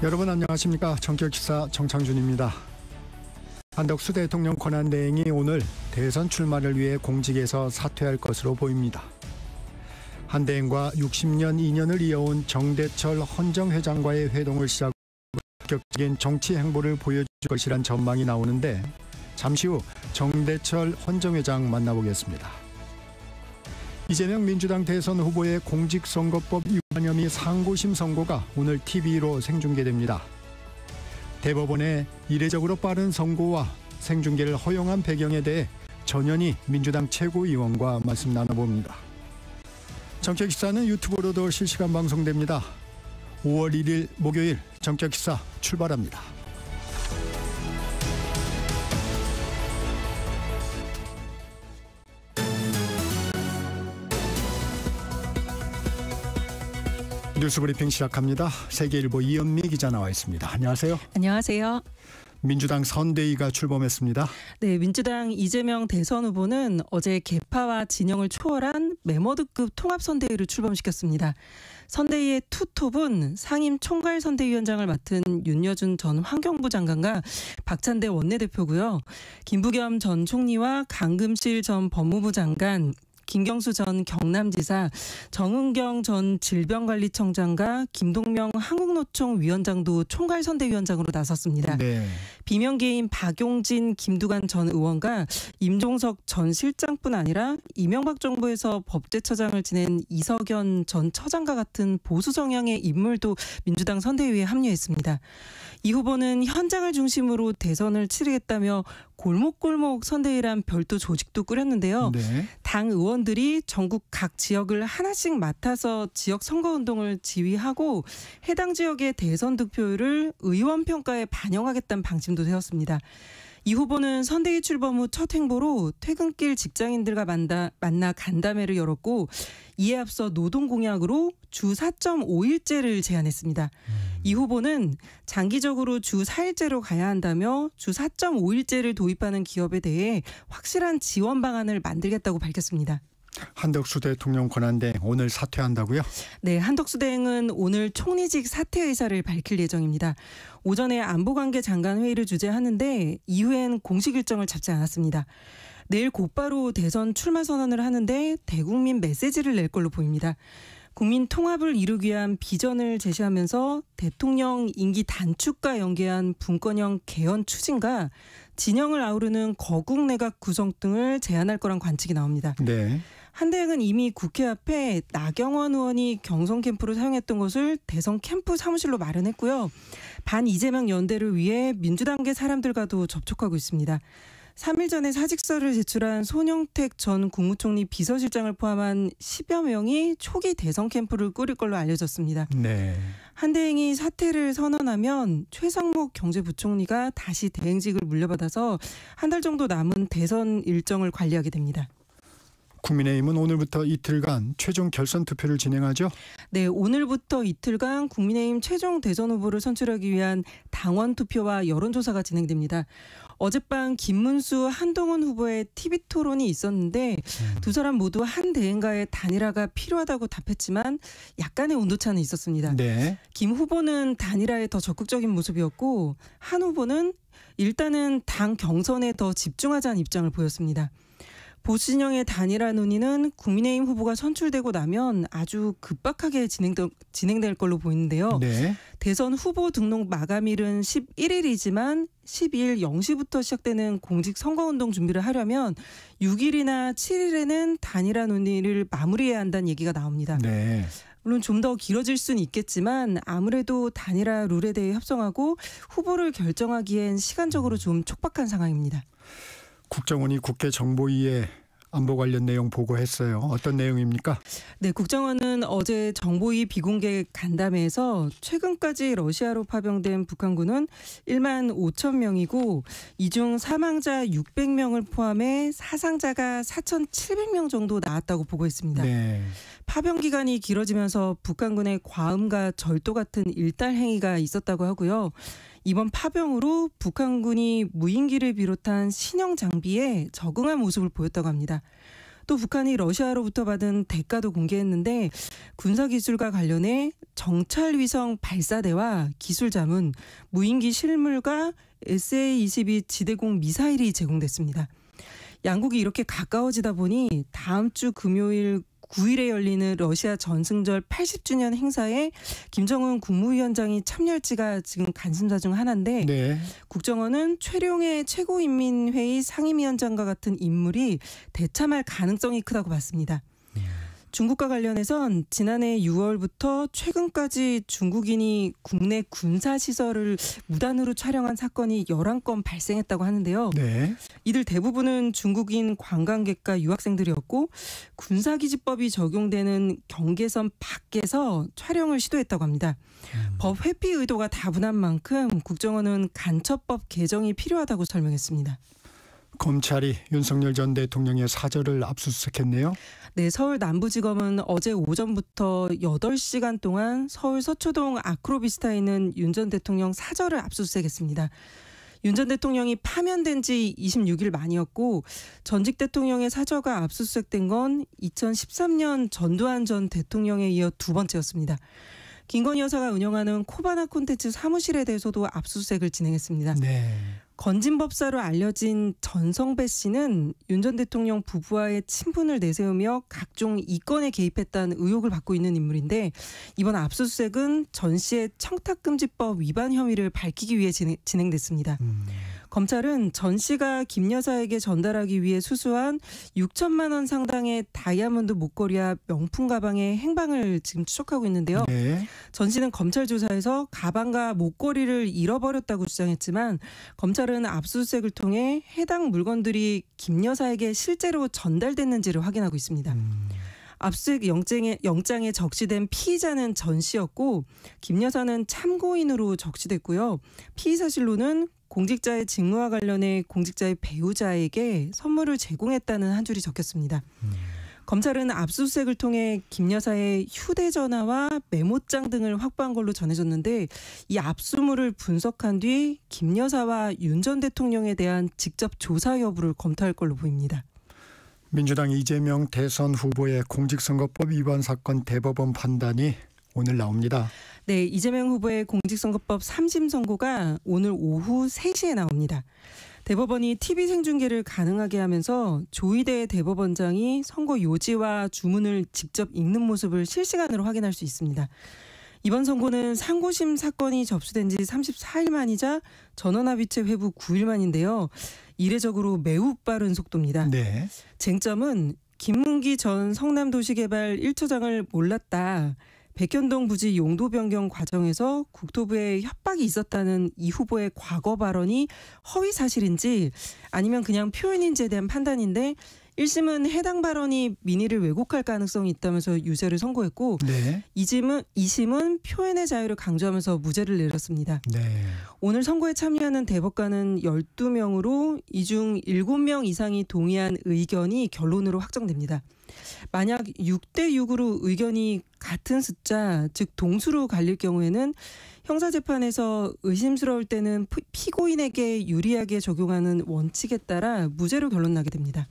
여러분 안녕하십니까. 정격기사 정창준입니다. 한덕수 대통령 권한대행이 오늘 대선 출마를 위해 공직에서 사퇴할 것으로 보입니다. 한 대행과 60년 인연을 이어온 정대철 헌정회장과의 회동을 시작으로 본격적인 정치 행보를 보여줄 것이란 전망이 나오는데 잠시 후 정대철 헌정회장 만나보겠습니다. 이재명 민주당 대선 후보의 공직선거법 위반 혐의 상고심 선고가 오늘 TV로 생중계됩니다. 대법원의 이례적으로 빠른 선고와 생중계를 허용한 배경에 대해 전현희 민주당 최고위원과 말씀 나눠봅니다. 정격기사는 유튜브로도 실시간 방송됩니다. 5월 1일 목요일 정격기사 출발합니다. 뉴스브리핑 시작합니다. 세계일보 이현미 기자 나와 있습니다. 안녕하세요. 안녕하세요. 민주당 선대위가 출범했습니다. 네, 민주당 이재명 대선 후보는 어제 계파와 진영을 초월한 메머드급 통합선대위를 출범시켰습니다. 선대위의 투톱은 상임 총괄선대위원장을 맡은 윤여준 전 환경부 장관과 박찬대 원내대표고요. 김부겸 전 총리와 강금실 전 법무부 장관, 김경수 전 경남지사, 정은경 전 질병관리청장과 김동명 한국노총 위원장도 총괄선대위원장으로 나섰습니다. 네. 비명계인 박용진, 김두관 전 의원과 임종석 전 실장뿐 아니라 이명박 정부에서 법제처장을 지낸 이석연 전 처장과 같은 보수 성향의 인물도 민주당 선대위에 합류했습니다. 이 후보는 현장을 중심으로 대선을 치르겠다며 골목골목 선대위란 별도 조직도 꾸렸는데요. 네. 당 의원들이 전국 각 지역을 하나씩 맡아서 지역 선거운동을 지휘하고 해당 지역의 대선 득표율을 의원 평가에 반영하겠다는 방침도 세웠습니다. 이 후보는 선대위 출범 후 첫 행보로 퇴근길 직장인들과 만나 간담회를 열었고 이에 앞서 노동공약으로 주 4.5일제를 제안했습니다. 이 후보는 장기적으로 주 4일제로 가야 한다며 주 4.5일제를 도입하는 기업에 대해 확실한 지원 방안을 만들겠다고 밝혔습니다. 한덕수 대통령 권한대행 오늘 사퇴한다고요? 네, 한덕수 대행은 오늘 총리직 사퇴 의사를 밝힐 예정입니다. 오전에 안보관계 장관 회의를 주재하는데 이후엔 공식 일정을 잡지 않았습니다. 내일 곧바로 대선 출마 선언을 하는데 대국민 메시지를 낼 걸로 보입니다. 국민 통합을 이루기 위한 비전을 제시하면서 대통령 임기 단축과 연계한 분권형 개헌 추진과 진영을 아우르는 거국 내각 구성 등을 제안할 거란 관측이 나옵니다. 네. 한 대행은 이미 국회 앞에 나경원 의원이 경선 캠프로 사용했던 곳을 대선 캠프 사무실로 마련했고요. 반 이재명 연대를 위해 민주당계 사람들과도 접촉하고 있습니다. 3일 전에 사직서를 제출한 손영택 전 국무총리 비서실장을 포함한 10여 명이 초기 대선 캠프를 꾸릴 걸로 알려졌습니다. 네. 한 대행이 사퇴를 선언하면 최상목 경제부총리가 다시 대행직을 물려받아서 한 달 정도 남은 대선 일정을 관리하게 됩니다. 국민의힘은 오늘부터 이틀간 최종 결선 투표를 진행하죠? 네, 오늘부터 이틀간 국민의힘 최종 대선 후보를 선출하기 위한 당원 투표와 여론조사가 진행됩니다. 어젯밤 김문수, 한동훈 후보의 TV 토론이 있었는데 두 사람 모두 한 대행과의 단일화가 필요하다고 답했지만 약간의 온도차는 있었습니다. 네. 김 후보는 단일화에 더 적극적인 모습이었고 한 후보는 일단은 당 경선에 더 집중하자는 입장을 보였습니다. 보수 진영의 단일화 논의는 국민의힘 후보가 선출되고 나면 아주 급박하게 진행될 걸로 보이는데요. 네. 대선 후보 등록 마감일은 11일이지만 12일 0시부터 시작되는 공직 선거운동 준비를 하려면 6일이나 7일에는 단일화 논의를 마무리해야 한다는 얘기가 나옵니다. 네. 물론 좀 더 길어질 수는 있겠지만 아무래도 단일화 룰에 대해 협상하고 후보를 결정하기엔 시간적으로 좀 촉박한 상황입니다. 국정원이 국회 정보위에 안보 관련 내용 보고했어요. 어떤 내용입니까? 네, 국정원은 어제 정보위 비공개 간담회에서 최근까지 러시아로 파병된 북한군은 1만 5천 명이고 이 중 사망자 600명을 포함해 사상자가 4,700명 정도 나왔다고 보고했습니다. 네. 파병 기간이 길어지면서 북한군의 과음과 절도 같은 일탈 행위가 있었다고 하고요. 이번 파병으로 북한군이 무인기를 비롯한 신형 장비에 적응한 모습을 보였다고 합니다. 또 북한이 러시아로부터 받은 대가도 공개했는데 군사기술과 관련해 정찰위성 발사대와 기술자문, 무인기 실물과 SA-22 지대공 미사일이 제공됐습니다. 양국이 이렇게 가까워지다 보니 다음 주 금요일 9일에 열리는 러시아 전승절 80주년 행사에 김정은 국무위원장이 참여할지가 지금 관심사 중 하나인데 네. 국정원은 최룡해 최고인민회의 상임위원장과 같은 인물이 대참할 가능성이 크다고 봤습니다. 중국과 관련해선 지난해 6월부터 최근까지 중국인이 국내 군사시설을 무단으로 촬영한 사건이 11건 발생했다고 하는데요. 네. 이들 대부분은 중국인 관광객과 유학생들이었고 군사기지법이 적용되는 경계선 밖에서 촬영을 시도했다고 합니다. 법 회피 의도가 다분한 만큼 국정원은 간첩법 개정이 필요하다고 설명했습니다. 검찰이 윤석열 전 대통령의 사저를 압수수색했네요. 네, 서울 남부지검은 어제 오전부터 8시간 동안 서울 서초동 아크로비스타에 있는 윤 전 대통령 사저를 압수수색했습니다. 윤 전 대통령이 파면된 지 26일 만이었고 전직 대통령의 사저가 압수수색된 건 2013년 전두환 전 대통령에 이어 두 번째였습니다. 김건희 여사가 운영하는 코바나 콘텐츠 사무실에 대해서도 압수수색을 진행했습니다. 네. 건진법사로 알려진 전성배 씨는 윤 전 대통령 부부와의 친분을 내세우며 각종 이권에 개입했다는 의혹을 받고 있는 인물인데 이번 압수수색은 전 씨의 청탁금지법 위반 혐의를 밝히기 위해 진행됐습니다. 검찰은 전 씨가 김 여사에게 전달하기 위해 수수한 6천만 원 상당의 다이아몬드 목걸이와 명품 가방의 행방을 지금 추적하고 있는데요. 네. 전 씨는 검찰 조사에서 가방과 목걸이를 잃어버렸다고 주장했지만 검찰은 압수수색을 통해 해당 물건들이 김 여사에게 실제로 전달됐는지를 확인하고 있습니다. 압수수색 영장에 적시된 피의자는 전 씨였고 김 여사는 참고인으로 적시됐고요. 피의 사실로는 공직자의 직무와 관련해 공직자의 배우자에게 선물을 제공했다는 한 줄이 적혔습니다. 검찰은 압수수색을 통해 김 여사의 휴대전화와 메모장 등을 확보한 걸로 전해졌는데 이 압수물을 분석한 뒤 김 여사와 윤 전 대통령에 대한 직접 조사 여부를 검토할 걸로 보입니다. 민주당 이재명 대선 후보의 공직선거법 위반 사건 대법원 판단이 오늘 나옵니다. 네, 이재명 후보의 공직선거법 3심 선고가 오늘 오후 3시에 나옵니다. 대법원이 TV 생중계를 가능하게 하면서 조희대 대법원장이 선거 요지와 주문을 직접 읽는 모습을 실시간으로 확인할 수 있습니다. 이번 선고는 상고심 사건이 접수된 지 34일 만이자 전원합의체 회부 9일 만인데요. 이례적으로 매우 빠른 속도입니다. 네. 쟁점은 김문기 전 성남도시개발 1처장을 몰랐다. 백현동 부지 용도 변경 과정에서 국토부에 협박이 있었다는 이 후보의 과거 발언이 허위 사실인지 아니면 그냥 표현인지에 대한 판단인데 1심은 해당 발언이 민의를 왜곡할 가능성이 있다면서 유죄를 선고했고 네. 2심은 표현의 자유를 강조하면서 무죄를 내렸습니다. 네. 오늘 선고에 참여하는 대법관은 12명으로 이 중 7명 이상이 동의한 의견이 결론으로 확정됩니다. 만약 6대6으로 의견이 같은 숫자, 즉 동수로 갈릴 경우에는 형사재판에서 의심스러울 때는 피고인에게 유리하게 적용하는 원칙에 따라 무죄로 결론나게 됩니다.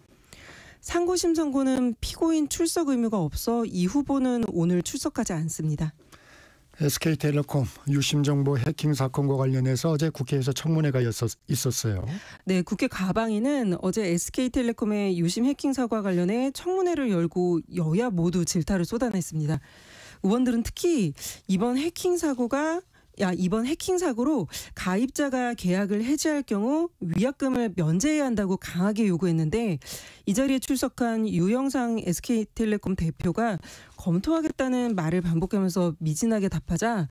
상고심 선고는 피고인 출석 의무가 없어 이 후보는 오늘 출석하지 않습니다. SK텔레콤 유심 정보 해킹 사건과 관련해서 어제 국회에서 청문회가 있었어요. 네, 국회 가방위는 어제 SK텔레콤의 유심 해킹 사고와 관련해 청문회를 열고 여야 모두 질타를 쏟아냈습니다. 의원들은 특히 이번 해킹 사고로 가입자가 계약을 해지할 경우 위약금을 면제해야 한다고 강하게 요구했는데 이 자리에 출석한 유영상 SK텔레콤 대표가 검토하겠다는 말을 반복하면서 미진하게 답하자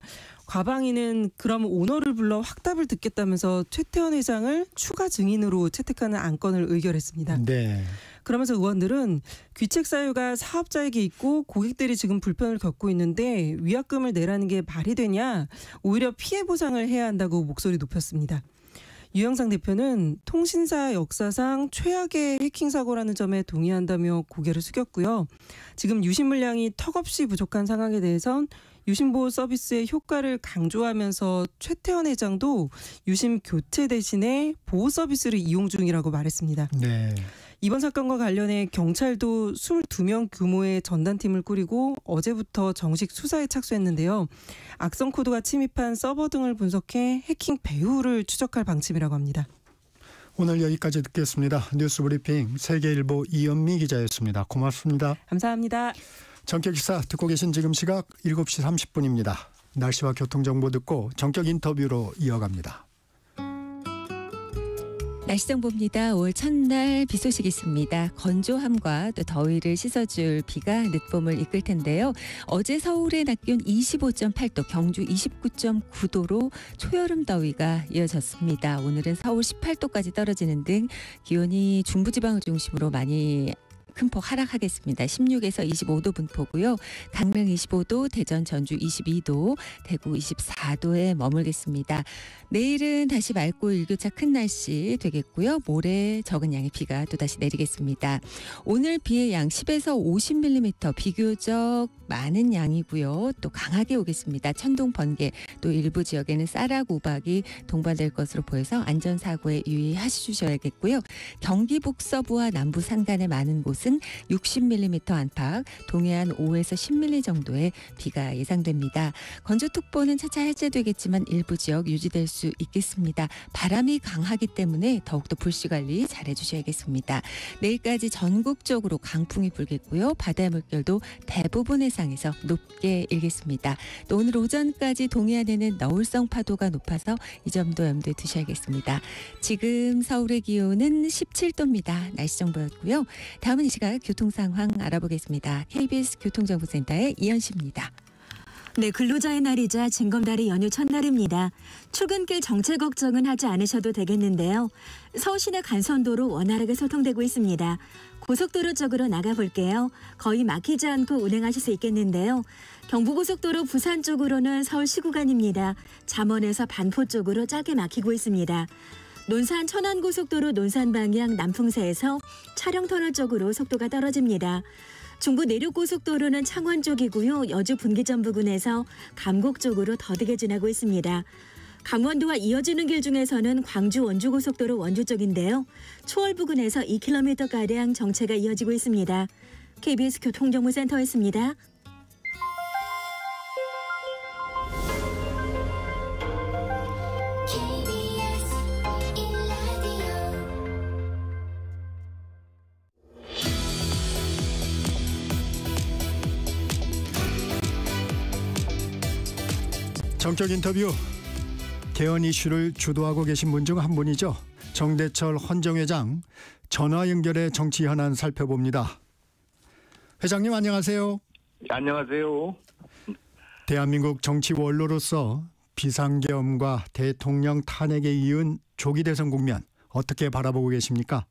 과방위는 그럼 오너를 불러 확답을 듣겠다면서 최태원 회장을 추가 증인으로 채택하는 안건을 의결했습니다. 네. 그러면서 의원들은 귀책 사유가 사업자에게 있고 고객들이 지금 불편을 겪고 있는데 위약금을 내라는 게 말이 되냐? 오히려 피해 보상을 해야 한다고 목소리 높였습니다. 유영상 대표는 통신사 역사상 최악의 해킹 사고라는 점에 동의한다며 고개를 숙였고요. 지금 유심 물량이 턱없이 부족한 상황에 대해선 유심보호 서비스의 효과를 강조하면서 최태원 회장도 유심 교체 대신에 보호 서비스를 이용 중이라고 말했습니다. 네. 이번 사건과 관련해 경찰도 22명 규모의 전단팀을 꾸리고 어제부터 정식 수사에 착수했는데요. 악성 코드가 침입한 서버 등을 분석해 해킹 배후를 추적할 방침이라고 합니다. 오늘 여기까지 듣겠습니다. 뉴스브리핑 세계일보 이현미 기자였습니다. 고맙습니다. 감사합니다. 전격기사 듣고 계신 지금 시각 7시 30분입니다. 날씨와 교통정보 듣고 전격 인터뷰로 이어갑니다. 날씨 정보입니다. 올 첫날 비 소식 있습니다. 건조함과 또 더위를 씻어줄 비가 늦봄을 이끌 텐데요. 어제 서울의 낮 기온 25.8도, 경주 29.9도로 초여름 더위가 이어졌습니다. 오늘은 서울 18도까지 떨어지는 등 기온이 중부지방을 중심으로 많이 큰 폭 하락하겠습니다. 16에서 25도 분포고요. 강릉 25도, 대전 전주 22도, 대구 24도에 머물겠습니다. 내일은 다시 맑고 일교차 큰 날씨 되겠고요. 모레 적은 양의 비가 또다시 내리겠습니다. 오늘 비의 양 10에서 50mm 비교적 많은 양이고요. 또 강하게 오겠습니다. 천둥, 번개, 또 일부 지역에는 쌀락, 우박이 동반될 것으로 보여서 안전사고에 유의하셔야겠고요. 경기 북서부와 남부 산간의 많은 곳은 60mm 안팎, 동해안 5에서 10mm 정도의 비가 예상됩니다. 건조특보는 차차 해제되겠지만 일부 지역 유지될 수 있겠습니다. 바람이 강하기 때문에 더욱더 불씨관리 잘 해주셔야겠습니다. 내일까지 전국적으로 강풍이 불겠고요. 바다의 물결도 대부분 해상에서 높게 일겠습니다. 또 오늘 오전까지 동해안에는 너울성 파도가 높아서 이 점도 염두에 두셔야겠습니다. 지금 서울의 기온은 17도입니다. 날씨 정보였고요. 다음은 이 시각 교통 상황 알아보겠습니다. KBS 교통정보센터의 이현 씨입니다. 네, 근로자의 날이자 징검다리 연휴 첫날입니다. 출근길 정체 걱정은 하지 않으셔도 되겠는데요. 서울 시내 간선도로 원활하게 소통되고 있습니다. 고속도로 쪽으로 나가볼게요. 거의 막히지 않고 운행하실 수 있겠는데요. 경부고속도로 부산 쪽으로는 서울시 구간입니다. 잠원에서 반포 쪽으로 짧게 막히고 있습니다. 논산 천안고속도로 논산 방향 남풍사에서 차량터널 쪽으로 속도가 떨어집니다. 중부 내륙고속도로는 창원 쪽이고요. 여주 분기점 부근에서 감곡 쪽으로 더디게 지나고 있습니다. 강원도와 이어지는 길 중에서는 광주 원주고속도로 원주 쪽인데요. 초월 부근에서 2km가량 정체가 이어지고 있습니다. KBS 교통정보센터였습니다. 전격 인터뷰. 개헌 이슈를 주도하고 계신 분 중 한 분이죠. 정대철 헌정회장 전화 연결해 정치 현안 살펴봅니다. 회장님 안녕하세요. 안녕하세요. 대한민국 정치 원로로서 비상계엄과 대통령 탄핵에 이은 조기 대선 국면 어떻게 바라보고 계십니까?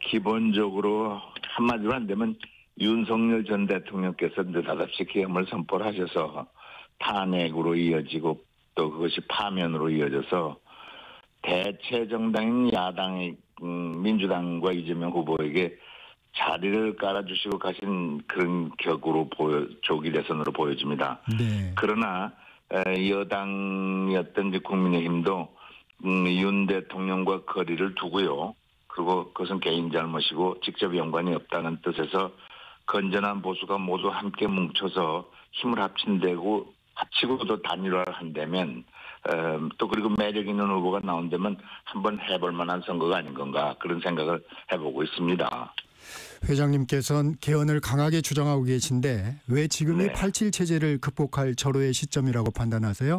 기본적으로 한마디로 한다면 윤석열 전 대통령께서 느닷없이 계엄을 선포를 하셔서 탄핵으로 이어지고 또 그것이 파면으로 이어져서 대체 정당인 야당의 민주당과 이재명 후보에게 자리를 깔아주시고 가신 그런 격으로 조기 대선으로 보여집니다. 네. 그러나 여당이었던 국민의힘도 윤 대통령과 거리를 두고요. 그리고 그것은 개인 잘못이고 직접 연관이 없다는 뜻에서 건전한 보수가 모두 함께 뭉쳐서 힘을 합치고도 단일화를 한다면 또 그리고 매력 있는 후보가 나온다면 한번 해볼 만한 선거가 아닌 건가 그런 생각을 해보고 있습니다. 회장님께서는 개헌을 강하게 주장하고 계신데 왜 지금이 네. 87 체제를 극복할 절호의 시점이라고 판단하세요?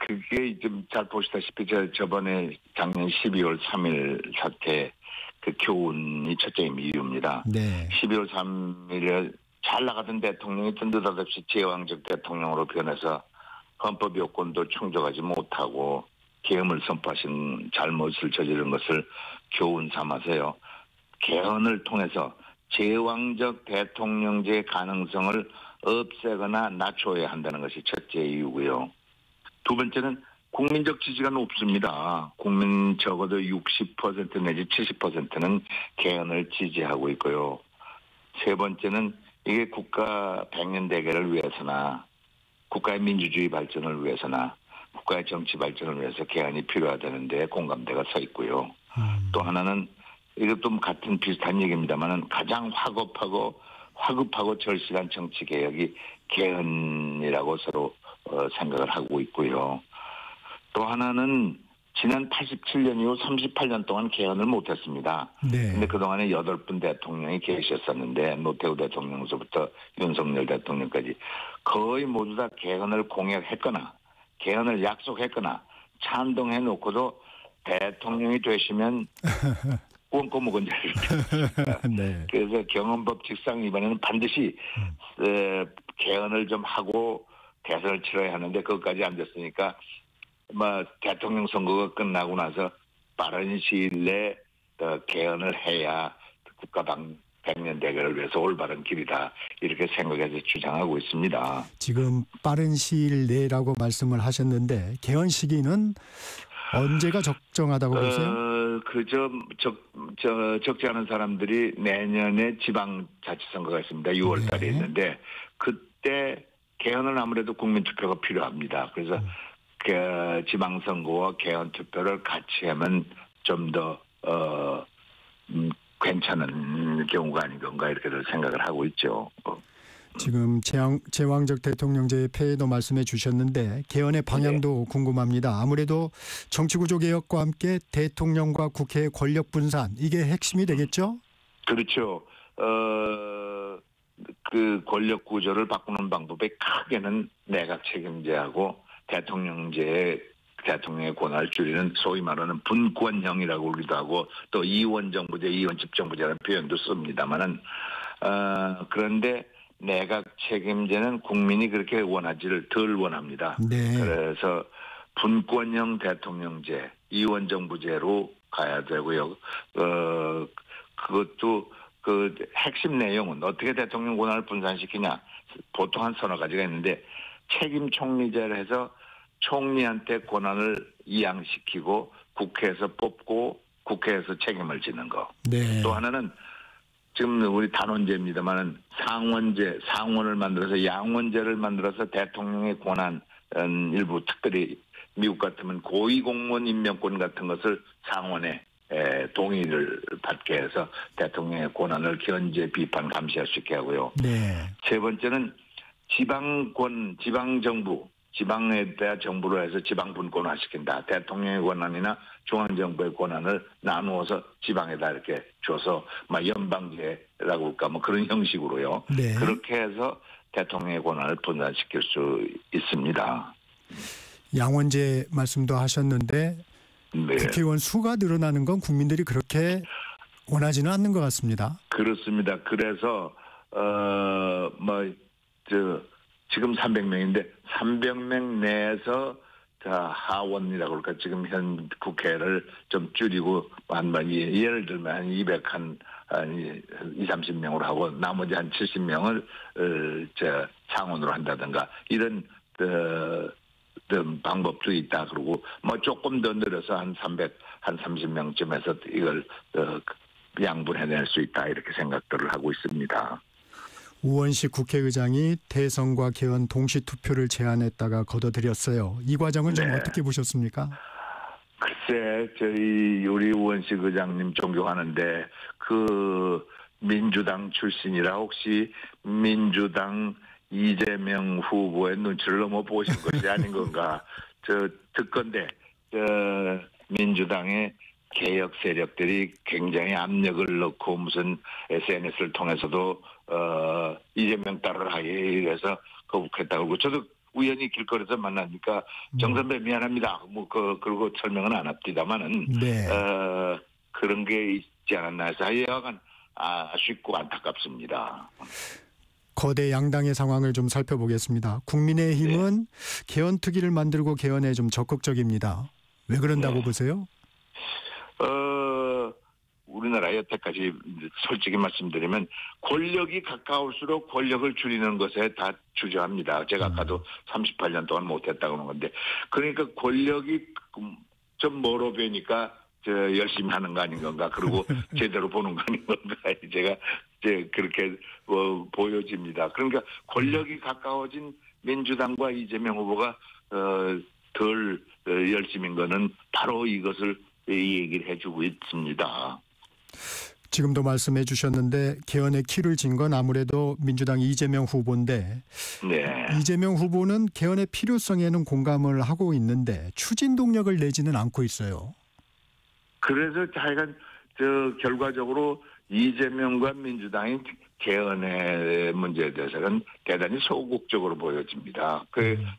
그게 좀 잘 보시다시피 저번에 작년 12월 3일 사태 그 교훈이 첫째 이유입니다. 네. 12월 3일에 잘 나가던 대통령이 느닷없이 제왕적 대통령으로 변해서 헌법 요건도 충족하지 못하고 계엄을 선포하신 잘못을 저지른 것을 교훈 삼아서요. 개헌을 통해서 제왕적 대통령제 가능성을 없애거나 낮춰야 한다는 것이 첫째 이유고요. 두 번째는 국민적 지지가 높습니다. 국민 적어도 60% 내지 70%는 개헌을 지지하고 있고요. 세 번째는 이게 국가 백년 대계를 위해서나 국가의 민주주의 발전을 위해서나 국가의 정치 발전을 위해서 개헌이 필요하다는 데 공감대가 서 있고요. 또 하나는 이것도 같은 비슷한 얘기입니다만은 가장 화급하고 절실한 정치 개혁이 개헌이라고 서로 생각을 하고 있고요. 또 하나는 지난 87년 이후 38년 동안 개헌을 못했습니다. 네. 근데 그동안에 8분 대통령이 계셨었는데 노태우 대통령서부터 윤석열 대통령까지 거의 모두 다 개헌을 공약했거나 개헌을 약속했거나 찬동해 놓고도 대통령이 되시면 꼼꼼먹은 자리를 네. 그래서 경헌법칙상 이번에는 반드시 개헌을 좀 하고 대선을 치러야 하는데 그것까지 안 됐으니까 대통령 선거가 끝나고 나서 빠른 시일 내에 개헌을 해야 국가 백년 대계를 위해서 올바른 길이다 이렇게 생각해서 주장하고 있습니다. 지금 빠른 시일 내라고 말씀을 하셨는데 개헌 시기는 언제가 적정하다고 보세요? 적지 않은 사람들이 내년에 지방자치선거가 있습니다. 6월 달에 있는데 그때 개헌은 아무래도 국민투표가 필요합니다. 그래서 지방선거와 개헌 투표를 같이 하면 좀 더 괜찮은 경우가 아닌가 이렇게 생각을 하고 있죠. 지금 제왕적 대통령제의 폐해도 말씀해 주셨는데 개헌의 방향도 궁금합니다. 아무래도 정치구조 개혁과 함께 대통령과 국회의 권력 분산 이게 핵심이 되겠죠? 그렇죠. 그 권력 구조를 바꾸는 방법이 크게는 내각 책임제하고 대통령의 권한을 줄이는 소위 말하는 분권형이라고 그러기도 하고 또 이원정부제, 이원집정부제라는 표현도 씁니다만은 그런데 내각 책임제는 국민이 그렇게 원하지를 덜 원합니다. 네. 그래서 분권형 대통령제, 이원정부제로 가야 되고요. 그것도 그 핵심 내용은 어떻게 대통령 권한을 분산시키냐. 보통 한 서너 가지가 있는데 책임 총리제를 해서 총리한테 권한을 이양시키고 국회에서 뽑고 국회에서 책임을 지는 거. 네. 또 하나는 지금 우리 단원제입니다만은 상원을 만들어서 양원제를 만들어서 대통령의 권한 일부 특별히 미국 같으면 고위공무원 임명권 같은 것을 상원에 동의를 받게 해서 대통령의 권한을 견제, 비판, 감시할 수 있게 하고요. 네. 세 번째는 지방정부, 지방에 대한 정부로 해서 지방 분권화시킨다. 대통령의 권한이나 중앙정부의 권한을 나누어서 지방에다 이렇게 줘서 연방제라고 할까 그런 형식으로요. 네. 그렇게 해서 대통령의 권한을 분산시킬 수 있습니다. 양원제 말씀도 하셨는데 네. 국회의원 수가 늘어나는 건 국민들이 그렇게 원하지는 않는 것 같습니다. 그렇습니다. 그래서 지금 300명인데 300명 내에서 하원이라고 그럴까 지금 현 국회를 좀 줄이고 예를 들면 한 230명으로 하고 나머지 한 70명을 상원으로 한다든가 이런 방법도 있다. 그러고 조금 더 늘어서 한 30명쯤에서 이걸 양분해낼 수 있다 이렇게 생각들을 하고 있습니다. 우원식 국회의장이 대선과 개헌 동시 투표를 제안했다가 거둬들였어요. 이 과정은 좀 어떻게 보셨습니까? 글쎄, 우리 우원식 의장님 존경하는데 그 민주당 출신이라 혹시 민주당 이재명 후보의 눈치를 너무 보신 것이 아닌 건가? 듣건데 민주당의 개혁 세력들이 굉장히 압력을 넣고 무슨 SNS를 통해서도 이재명 따르라 이래서 거북했다고 그러고 저도 우연히 길거리에서 만나니까 정 선배 미안합니다. 그러고 설명은 안 합니다만은 네. 그런 게 있지 않았나 해서 하여간 아쉽고 안타깝습니다. 거대 양당의 상황을 좀 살펴보겠습니다. 국민의힘은 개헌 특위를 만들고 개헌에 좀 적극적입니다. 왜 그런다고 보세요? 우리나라 여태까지 솔직히 말씀드리면 권력이 가까울수록 권력을 줄이는 것에 다 주저합니다. 제가 아까도 38년 동안 못했다고 하는 건데 그러니까 권력이 좀 멀어 보이니까 열심히 하는 거 아닌 건가 그리고 제대로 보는 거 아닌 건가 제가 이제 그렇게 보여집니다. 그러니까 권력이 가까워진 민주당과 이재명 후보가 덜 열심인 거는 바로 이것을 얘기를 해주고 있습니다. 지금도 말씀해 주셨는데 개헌의 키를 쥔 건 아무래도 민주당 이재명 후보인데 네. 이재명 후보는 개헌의 필요성에는 공감을 하고 있는데 추진 동력을 내지는 않고 있어요. 그래서 하여간 결과적으로 이재명과 민주당이 개헌의 문제에 대해서는 대단히 소극적으로 보여집니다.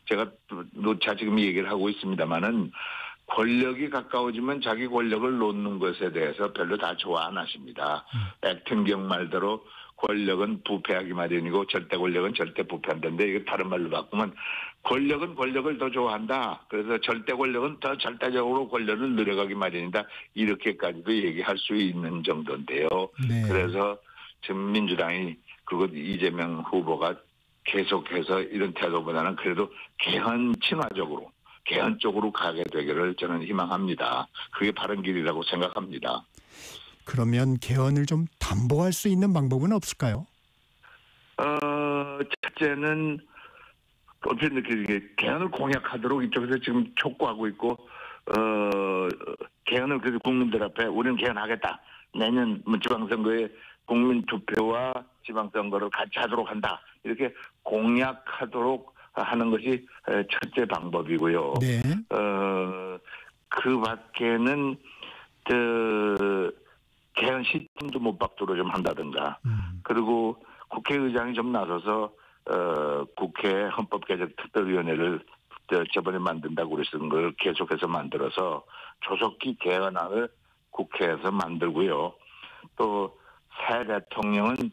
제가 누차 지금 얘기를 하고 있습니다만은 권력이 가까워지면 자기 권력을 놓는 것에 대해서 별로 다 좋아 안 하십니다. 액팅경 말대로 권력은 부패하기 마련이고 절대 권력은 절대 부패한다는데 이거 다른 말로 바꾸면 권력은 권력을 더 좋아한다. 그래서 절대 권력은 더 절대적으로 권력을 늘어가기 마련이다. 이렇게까지도 얘기할 수 있는 정도인데요. 네. 그래서 지금 민주당이 그리고 이재명 후보가 계속해서 이런 태도보다는 그래도 개헌 친화적으로 개헌 쪽으로 가게 되기를 저는 희망합니다. 그게 바른 길이라고 생각합니다. 그러면 개헌을 좀 담보할 수 있는 방법은 없을까요? 첫째는 어떤 느낌이 개헌을 공약하도록 이쪽에서 지금 촉구하고 있고 개헌을 그래서 국민들 앞에 우리는 개헌하겠다. 내년 지방선거에 국민 투표와 지방선거를 같이 하도록 한다. 이렇게 공약하도록 하는 것이 첫째 방법이고요. 네. 그 밖에는 개헌 시점도 못 받도록 좀 한다든가. 그리고 국회의장이 좀 나서서 국회 헌법개정특별위원회를 저번에 만든다고 그랬던 걸 계속해서 만들어서 조속히 개헌안을 국회에서 만들고요. 또 새 대통령은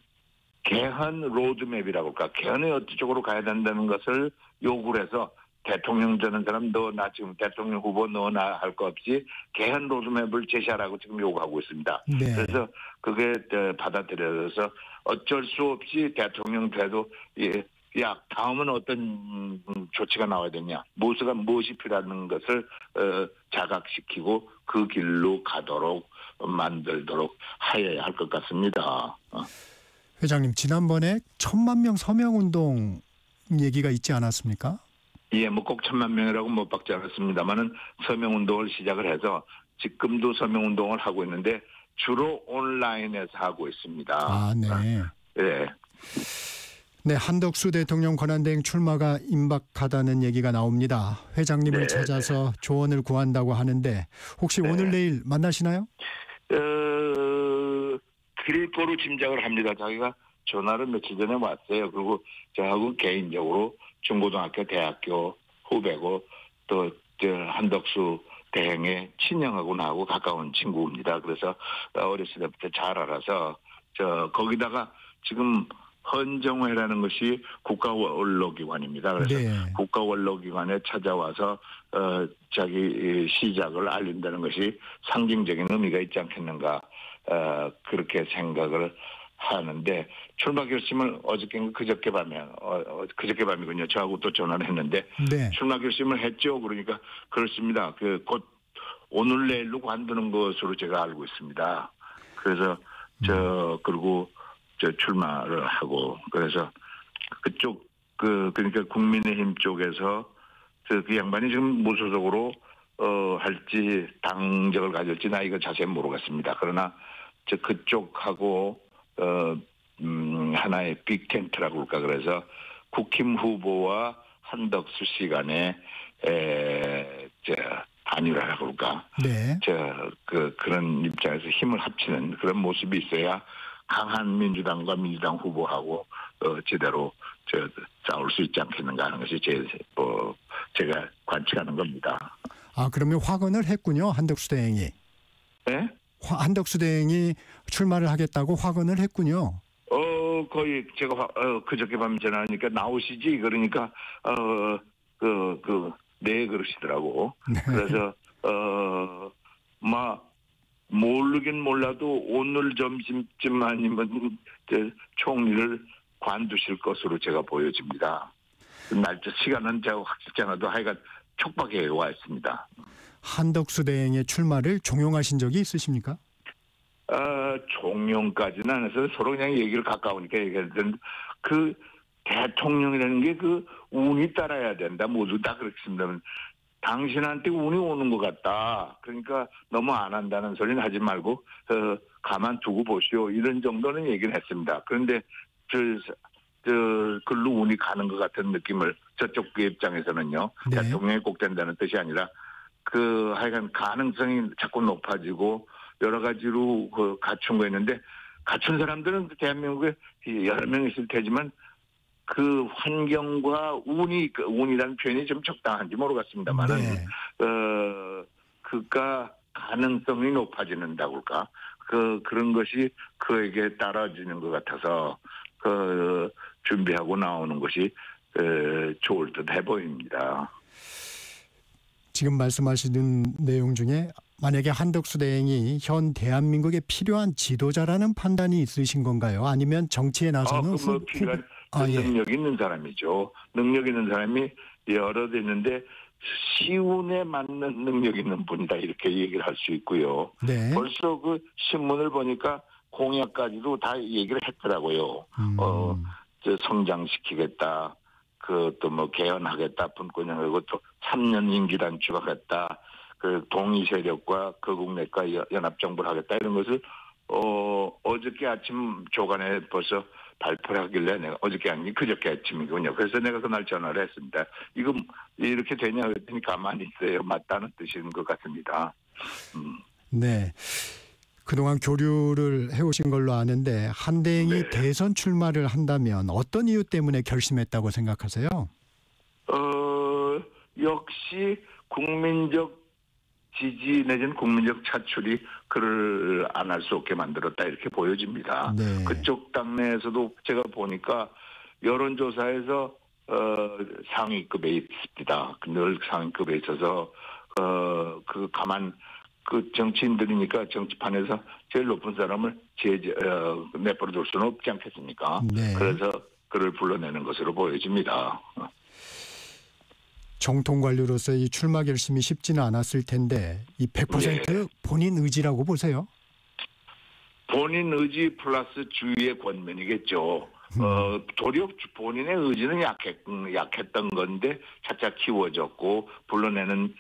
개헌 로드맵이라고 할까. 개헌의 어떤 쪽으로 가야 된다는 것을 요구를 해서 대통령 되는 사람 너 나 지금 대통령 후보 너 나 할 거 없이 개헌 로드맵을 제시하라고 지금 요구하고 있습니다. 네. 그래서 그게 받아들여져서 어쩔 수 없이 대통령 돼도 야 다음은 어떤 조치가 나와야 되냐 무엇이 필요한 것을 자각시키고 그 길로 가도록 만들도록 하여야 할 것 같습니다. 회장님 지난번에 1,000만 명 서명운동 얘기가 있지 않았습니까? 예, 뭐 꼭 1,000만 명이라고 못 박지 않았습니다만은 서명운동을 시작을 해서 지금도 서명운동을 하고 있는데 주로 온라인에서 하고 있습니다. 아, 네. 예. 네, 한덕수 대통령 권한대행 출마가 임박하다는 얘기가 나옵니다. 회장님을 네, 찾아서 조언을 구한다고 하는데 혹시 네. 오늘 내일 만나시나요? 그럴 거로 짐작을 합니다. 자기가 전화를 며칠 전에 왔어요. 그리고 저하고 개인적으로 중고등학교, 대학교 후배고 또 한덕수 대행의 친형하고 나하고 가까운 친구입니다. 그래서 어렸을 때부터 잘 알아서 거기다가 지금 헌정회라는 것이 국가원로기관입니다. 그래서 네. 국가원로기관에 찾아와서 자기 시작을 알린다는 것이 상징적인 의미가 있지 않겠는가 그렇게 생각을 하는데 출마 결심을 그저께 밤이군요. 저하고 또 전화를 했는데 네. 출마 결심을 했죠. 그러니까 그렇습니다. 곧 오늘 내일로 관두는 것으로 제가 알고 있습니다. 그래서 그리고 출마를 하고 그래서 그쪽 그러니까 국민의힘 쪽에서 그 양반이 지금 무소속으로 할지 당적을 가질지 나 이거 자세히 모르겠습니다. 그러나 그쪽하고 하나의 빅텐트라고 할까 그래서 국힘 후보와 한덕수 씨 간에 단일화라고 할까 네. 그런 입장에서 힘을 합치는 그런 모습이 있어야 강한 민주당과 민주당 후보하고 제대로 싸울 수 있지 않겠는가 하는 것이 제가 관측하는 겁니다. 아 그러면 확언을 했군요. 한덕수 대행이. 네? 한덕수 대행이 출마를 하겠다고 확언을 했군요. 거의 제가 그저께 밤 전화하니까 나오시지 그러니까 네 그러시더라고. 네. 그래서 모르긴 몰라도 오늘 점심쯤 아니면 총리를 관두실 것으로 제가 보여집니다. 날짜 시간은 제가 확실치 않아도 하여간 촉박해 와 있습니다. 한덕수 대행의 출마를 종용하신 적이 있으십니까? 종용까지는 안 해서 서로 그냥 얘기를 가까우니까 얘기하던 그 대통령이라는 게 그 운이 따라야 된다. 모두 다 그렇습니다. 당신한테 운이 오는 것 같다. 그러니까 너무 안 한다는 소리는 하지 말고 가만 두고 보시오. 이런 정도는 얘기를 했습니다. 그런데 글로 운이 가는 것 같은 느낌을 저쪽 그 입장에서는요. 네. 대통령이 꼭 된다는 뜻이 아니라 하여간 가능성이 자꾸 높아지고 여러 가지로 갖춘 거 있는데 갖춘 사람들은 대한민국에 여러 명 있을 테지만 그 환경과 운이라는 표현이 좀 적당한지 모르겠습니다만은 네. 그가 가능성이 높아지는다고 할까 그런 것이 그에게 따라지는 것 같아서 준비하고 나오는 것이 좋을 듯 해 보입니다. 지금 말씀하시는 내용 중에 만약에 한덕수 대행이 현 대한민국에 필요한 지도자라는 판단이 있으신 건가요? 아니면 정치에 나서는 필요한 예. 능력 있는 사람이죠. 능력 있는 사람이 여러 대 있는데 시운에 맞는 능력 있는 분이다 이렇게 얘기를 할 수 있고요. 네. 벌써 그 신문을 보니까 공약까지도 다 얘기를 했더라고요. 성장시키겠다. 또 뭐 개헌하겠다. 분권형하고 또 3년 임기 단축하겠다. 그 동의 세력과 거국 내과 연합정부를 하겠다 이런 것을 어저께 아침 조간에 벌써 발표를 하길래 내가 어저께 아니 그저께 아침이군요. 그래서 내가 그날 전화를 했습니다. 이거 이렇게 되냐 그랬더니 가만히 있어요. 맞다는 뜻인 것 같습니다. 네. 그동안 교류를 해오신 걸로 아는데 한 대행이 네. 대선 출마를 한다면 어떤 이유 때문에 결심했다고 생각하세요? 역시 국민적 지지 내지는 국민적 차출이 그를 안 할 수 없게 만들었다 이렇게 보여집니다. 네. 그쪽 당내에서도 제가 보니까 여론조사에서 상위급에 있습니다. 늘 상위급에 있어서 그 정치인들이니까 정치판에서 제일 높은 사람을 내버려둘 수는 없지 않겠습니까? 네. 그래서 그를 불러내는 것으로 보여집니다. 정통 관료로서 이 출마 결심이 쉽지는 않았을 텐데 이 100% 본인 의지라고 보세요? 본인 의지 플러스 주위의 권면이겠죠. 도리어 본인의 의지는 약했던 건데 차차 키워졌고 불러내는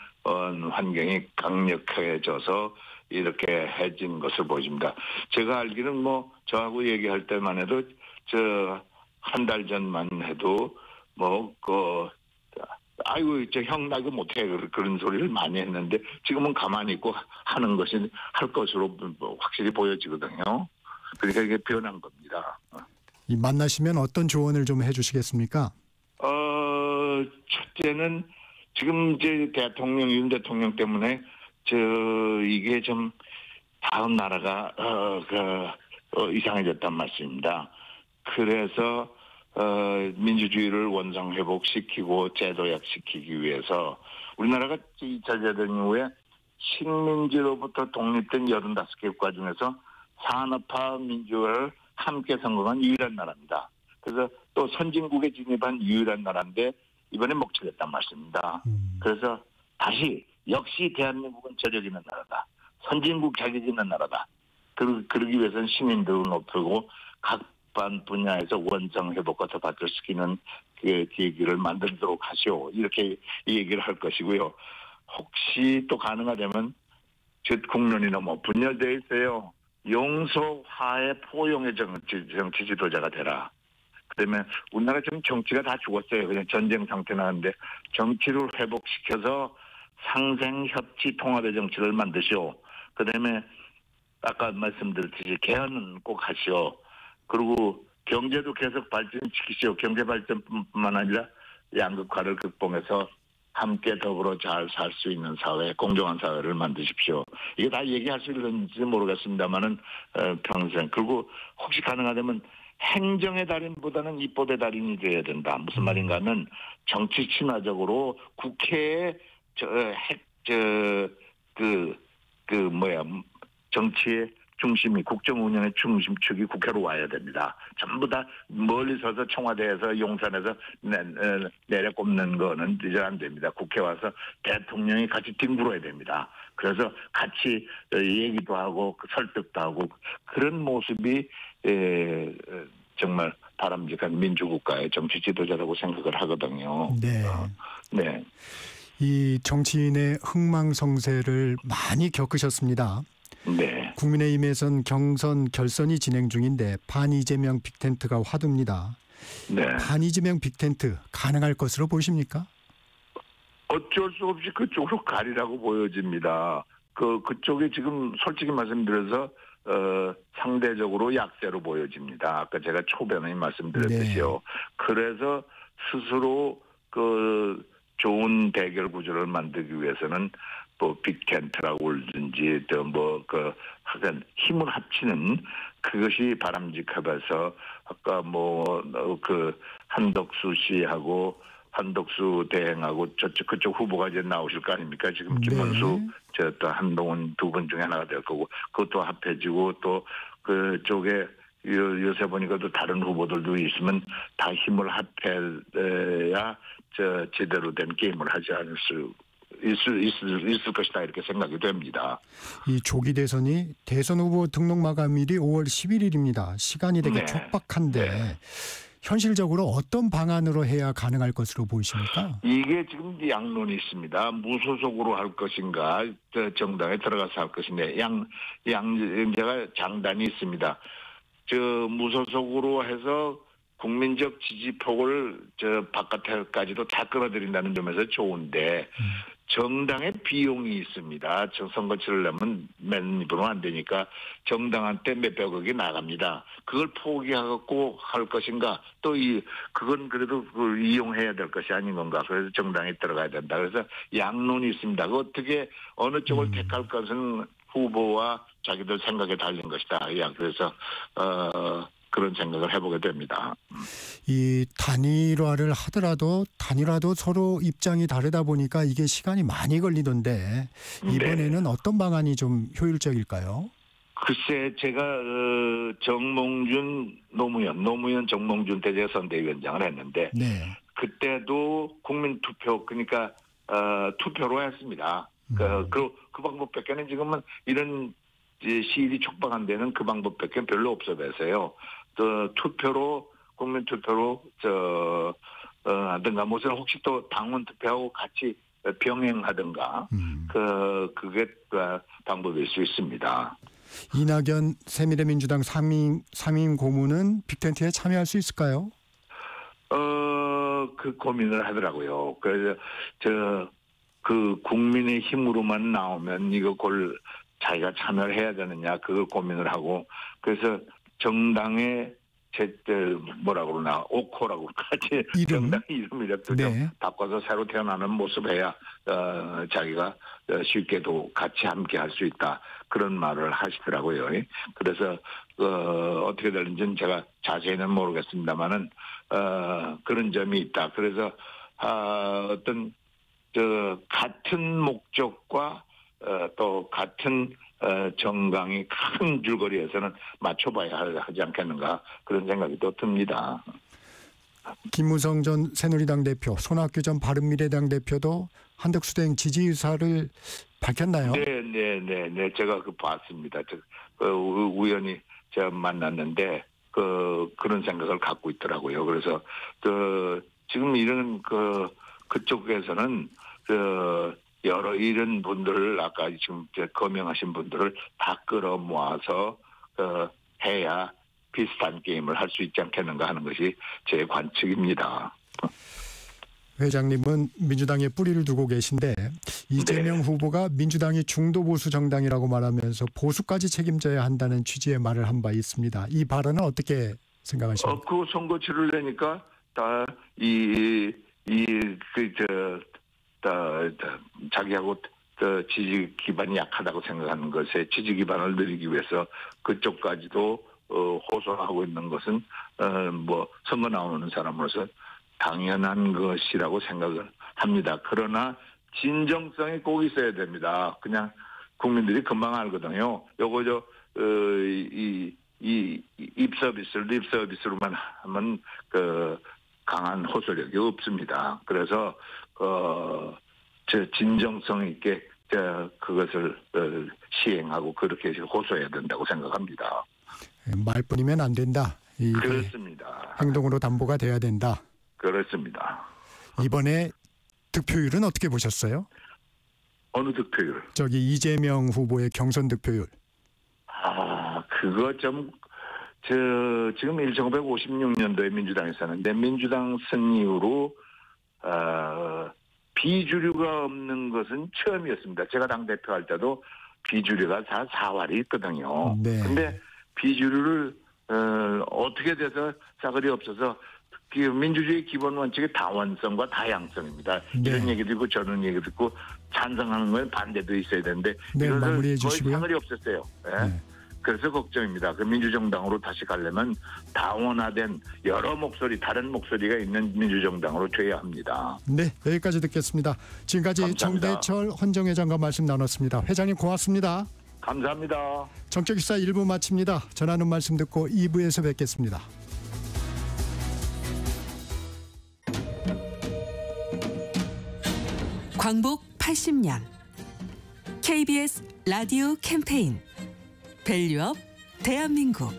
환경이 강력해져서 이렇게 해진 것을 보여집니다. 제가 알기는 저하고 얘기할 때만 해도 한 달 전만 해도 아이고 저 형 나 이거 못해 그런 소리를 많이 했는데 지금은 가만히 있고 하는 것이 할 것으로 확실히 보여지거든요. 그러니까 이게 변한 겁니다. 이 만나시면 어떤 조언을 좀 해주시겠습니까? 첫째는 지금 이제 윤 대통령 때문에 이게 좀 다음 나라가 이상해졌단 말씀입니다. 그래서 민주주의를 원상 회복시키고 제도약시키기 위해서 우리나라가 2차 대전 이후에 식민지로부터 독립된 85개 국가 중에서 산업화 민주화를 함께 성공한 유일한 나라입니다. 그래서 또 선진국에 진입한 유일한 나라인데 이번에 목치겠단 말씀입니다. 그래서 다시 역시 대한민국은 저력 있는 나라다. 선진국 자격 있는 나라다. 그러기 위해서는 시민들을 높이고 각 분야에서 원상 회복과 더 발전시키는 그 계기를 만들도록 하시오. 이렇게 얘기를 할 것이고요. 혹시 또 가능하다면 국론이 너무 분열되어 있어요. 용서, 화해, 포용의 정치 지도자가 되라. 그다음에 우리나라 지금 정치가 다 죽었어요. 그냥 전쟁 상태 나는데 정치를 회복시켜서 상생, 협치, 통합의 정치를 만드시오. 그다음에 아까 말씀드렸듯이 개헌은 꼭 하시오. 그리고 경제도 계속 발전시키시오. 경제 발전뿐만 아니라 양극화를 극복해서 함께 더불어 잘 살 수 있는 사회, 공정한 사회를 만드십시오. 이게 다 얘기할 수 있는지 모르겠습니다만은 평생. 그리고 혹시 가능하다면 행정의 달인보다는 입법의 달인이 돼야 된다. 무슨 말인가 하면 정치 친화적으로 국회에 정치의 중심이 국정 운영의 중심축이 국회로 와야 됩니다. 전부 다 멀리 서서 청와대에서 용산에서 내려 꼽는 거는 이제 안 됩니다. 국회 와서 대통령이 같이 뒹굴어야 됩니다. 그래서 같이 얘기도 하고 설득도 하고 그런 모습이 정말 바람직한 민주국가의 정치 지도자라고 생각을 하거든요. 네. 네. 이 정치인의 흥망성쇠를 많이 겪으셨습니다. 네. 국민의힘에선 경선 결선이 진행 중인데 반이재명 빅텐트가 화두입니다. 네. 반이재명 빅텐트 가능할 것으로 보십니까? 어쩔 수 없이 그쪽으로 가리라고 보여집니다. 그쪽이 지금 솔직히 말씀드려서 상대적으로 약세로 보여집니다. 아까 제가 초반에 말씀드렸듯이요. 네. 그래서 스스로 좋은 대결 구조를 만들기 위해서는 뭐 빅텐트라고 하든지 하여간 힘을 합치는 그것이 바람직하다서 아까 한덕수 씨하고 한덕수 대행하고 그쪽 후보가 이제 나오실 거 아닙니까? 지금 김문수, 또 한동훈 두 분 중에 하나가 될 거고 그것도 합해지고 또 그쪽에 요새 보니까 또 다른 후보들도 있으면 다 힘을 합해야 제대로 된 게임을 하지 않을 수 있을 것이다 이렇게 생각이 됩니다. 이 조기 대선이 대선 후보 등록 마감일이 5월 11일입니다. 시간이 되게 촉박한데 현실적으로 어떤 방안으로 해야 가능할 것으로 보이십니까? 이게 지금 양론이 있습니다. 무소속으로 할 것인가, 정당에 들어가서 할 것인가, 양제가 장단이 있습니다. 무소속으로 해서 국민적 지지폭을 바깥까지도 다 끌어들인다는 점에서 좋은데 정당의 비용이 있습니다. 선거 치르려면 맨입으로 안 되니까 정당한테 몇백억이 나갑니다. 그걸 포기하고 할 것인가 또 그건 그래도 이용해야 될 것이 아닌 건가. 그래서 정당에 들어가야 된다. 그래서 양론이 있습니다. 어떻게 어느 쪽을 택할 것은 후보와 자기들 생각에 달린 것이다. 그래서 그런 생각을 해보게 됩니다. 이 단일화를 하더라도 서로 입장이 다르다 보니까 이게 시간이 많이 걸리던데 이번에는 어떤 방안이 좀 효율적일까요? 글쎄 제가 노무현 정몽준 때 제가 선대위원장을 했는데 그때도 국민투표 그러니까 투표로 했습니다. 그 방법밖에는 지금은 이런 시일이 촉박한 데는 그 방법밖에 별로 없어 서 국민 투표로 하든가 무슨 혹시 또 당원 투표하고 같이 병행하든가 그게 방법일 수 있습니다. 이낙연 새미래민주당 상임 고문은 빅텐트에 참여할 수 있을까요? 그 고민을 하더라고요. 그래서 국민의 힘으로만 나오면 이거 자기가 참여를 해야 되느냐 그걸 고민을 하고 그래서 정당의 오코라고 같이 정당 이름이라도 좀 바꿔서 새로 태어나는 모습 해야 자기가 쉽게도 같이 함께 할 수 있다 그런 말을 하시더라고요. 그래서 어떻게 될는지는 제가 자세히는 모르겠습니다만은 그런 점이 있다. 그래서 어떤 같은 목적과 또 같은 정강이 큰 줄거리에서는 맞춰봐야 하지 않겠는가 그런 생각이 또 듭니다. 김무성 전 새누리당 대표, 손학규 전 바른미래당 대표도 한덕수 대행 지지 의사를 밝혔나요? 네. 제가 봤습니다. 우연히 제가 만났는데 그런 생각을 갖고 있더라고요. 그래서 지금 이런 그쪽에서는 여러 이런 분들을 아까 지금 거명하신 분들을 다 끌어 모아서 해야 비슷한 게임을 할 수 있지 않겠는가 하는 것이 제 관측입니다. 회장님은 민주당에 뿌리를 두고 계신데 이재명 후보가 민주당이 중도 보수 정당이라고 말하면서 보수까지 책임져야 한다는 취지의 말을 한 바 있습니다. 이 발언은 어떻게 생각하십니까? 그 선거 치르려니까 다 자기하고 지지 기반이 약하다고 생각하는 것에 지지 기반을 늘리기 위해서 그쪽까지도 호소하고 있는 것은 선거 나오는 사람으로서 당연한 것이라고 생각을 합니다. 그러나 진정성이 꼭 있어야 됩니다. 그냥 국민들이 금방 알거든요. 요거 립 서비스로만 하면 강한 호소력이 없습니다. 그래서 진정성 있게 그것을 시행하고 그렇게 호소해야 된다고 생각합니다. 말뿐이면 안 된다. 그렇습니다. 행동으로 담보가 돼야 된다. 그렇습니다. 이번에 득표율은 어떻게 보셨어요? 어느 득표율? 이재명 후보의 경선 득표율. 그거 지금 1956년도에 민주당이 었는데 민주당 승리로 비주류가 없는 것은 처음이었습니다. 제가 당대표 할 때도 비주류가 다 4할이 있거든요. 네. 근데 비주류를 어떻게 돼서 싸그리 없어서 민주주의 기본 원칙이 다원성과 다양성입니다. 네. 이런 얘기도 있고 저런 얘기도 있고 찬성하는 건 반대도 있어야 되는데 네, 마무리해 거의 주시고요. 싸그리 없었어요. 네. 네. 그래서 걱정입니다. 민주정당으로 다시 가려면 다원화된 여러 목소리, 다른 목소리가 있는 민주정당으로 돼야 합니다. 네, 여기까지 듣겠습니다. 지금까지 감사합니다. 정대철 헌정회장과 말씀 나눴습니다. 회장님 고맙습니다. 감사합니다. 정책기사 1부 마칩니다. 전하는 말씀 듣고 2부에서 뵙겠습니다. 광복 80년 KBS 라디오 캠페인 밸류업 대한민국.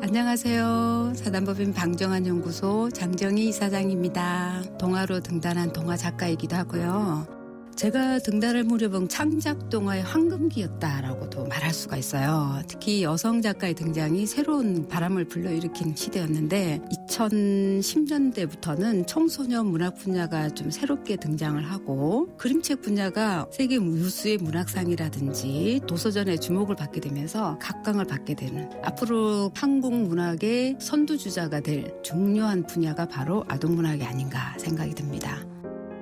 안녕하세요. 사단법인 방정환 연구소 장정희 이사장입니다. 동화로 등단한 동화 작가이기도 하고요. 제가 등단을 무렵은 창작 동화의 황금기였다라고도 말할 수가 있어요. 특히 여성 작가의 등장이 새로운 바람을 불러일으킨 시대였는데 2010년대부터는 청소년 문학 분야가 좀 새롭게 등장을 하고 그림책 분야가 세계 유수의 문학상이라든지 도서전에 주목을 받게 되면서 각광을 받게 되는 앞으로 한국 문학의 선두주자가 될 중요한 분야가 바로 아동문학이 아닌가 생각이 듭니다.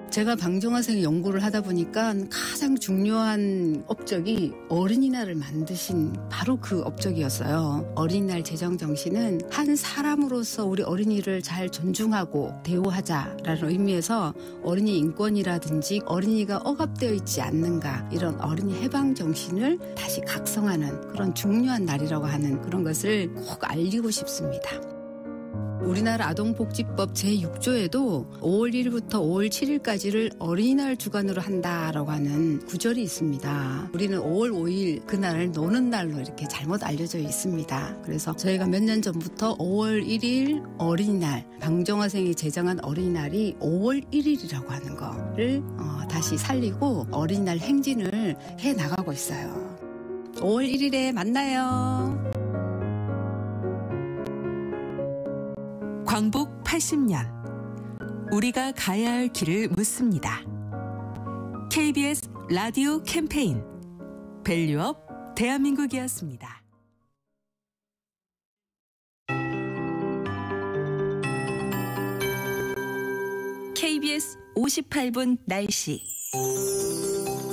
제가 방정환생 연구를 하다 보니까 가장 중요한 업적이 어린이날을 만드신 바로 그 업적이었어요. 어린이날 제정 정신은 한 사람으로서 우리 어린이를 잘 존중하고 대우하자라는 의미에서 어린이 인권이라든지 어린이가 억압되어 있지 않는가 이런 어린이 해방 정신을 다시 각성하는 그런 중요한 날이라고 하는 그런 것을 꼭 알리고 싶습니다. 우리나라 아동복지법 제6조에도 5월 1일부터 5월 7일까지를 어린이날 주간으로 한다라고 하는 구절이 있습니다. 우리는 5월 5일 그날을 노는 날로 이렇게 잘못 알려져 있습니다. 그래서 저희가 몇 년 전부터 5월 1일 어린이날, 방정환생이 제정한 어린이날이 5월 1일이라고 하는 거를 다시 살리고 어린이날 행진을 해나가고 있어요. 5월 1일에 만나요. 광복 80년 우리가 가야 할 길을 묻습니다. KBS 라디오 캠페인 밸류업 대한민국이었습니다. KBS 58분 날씨.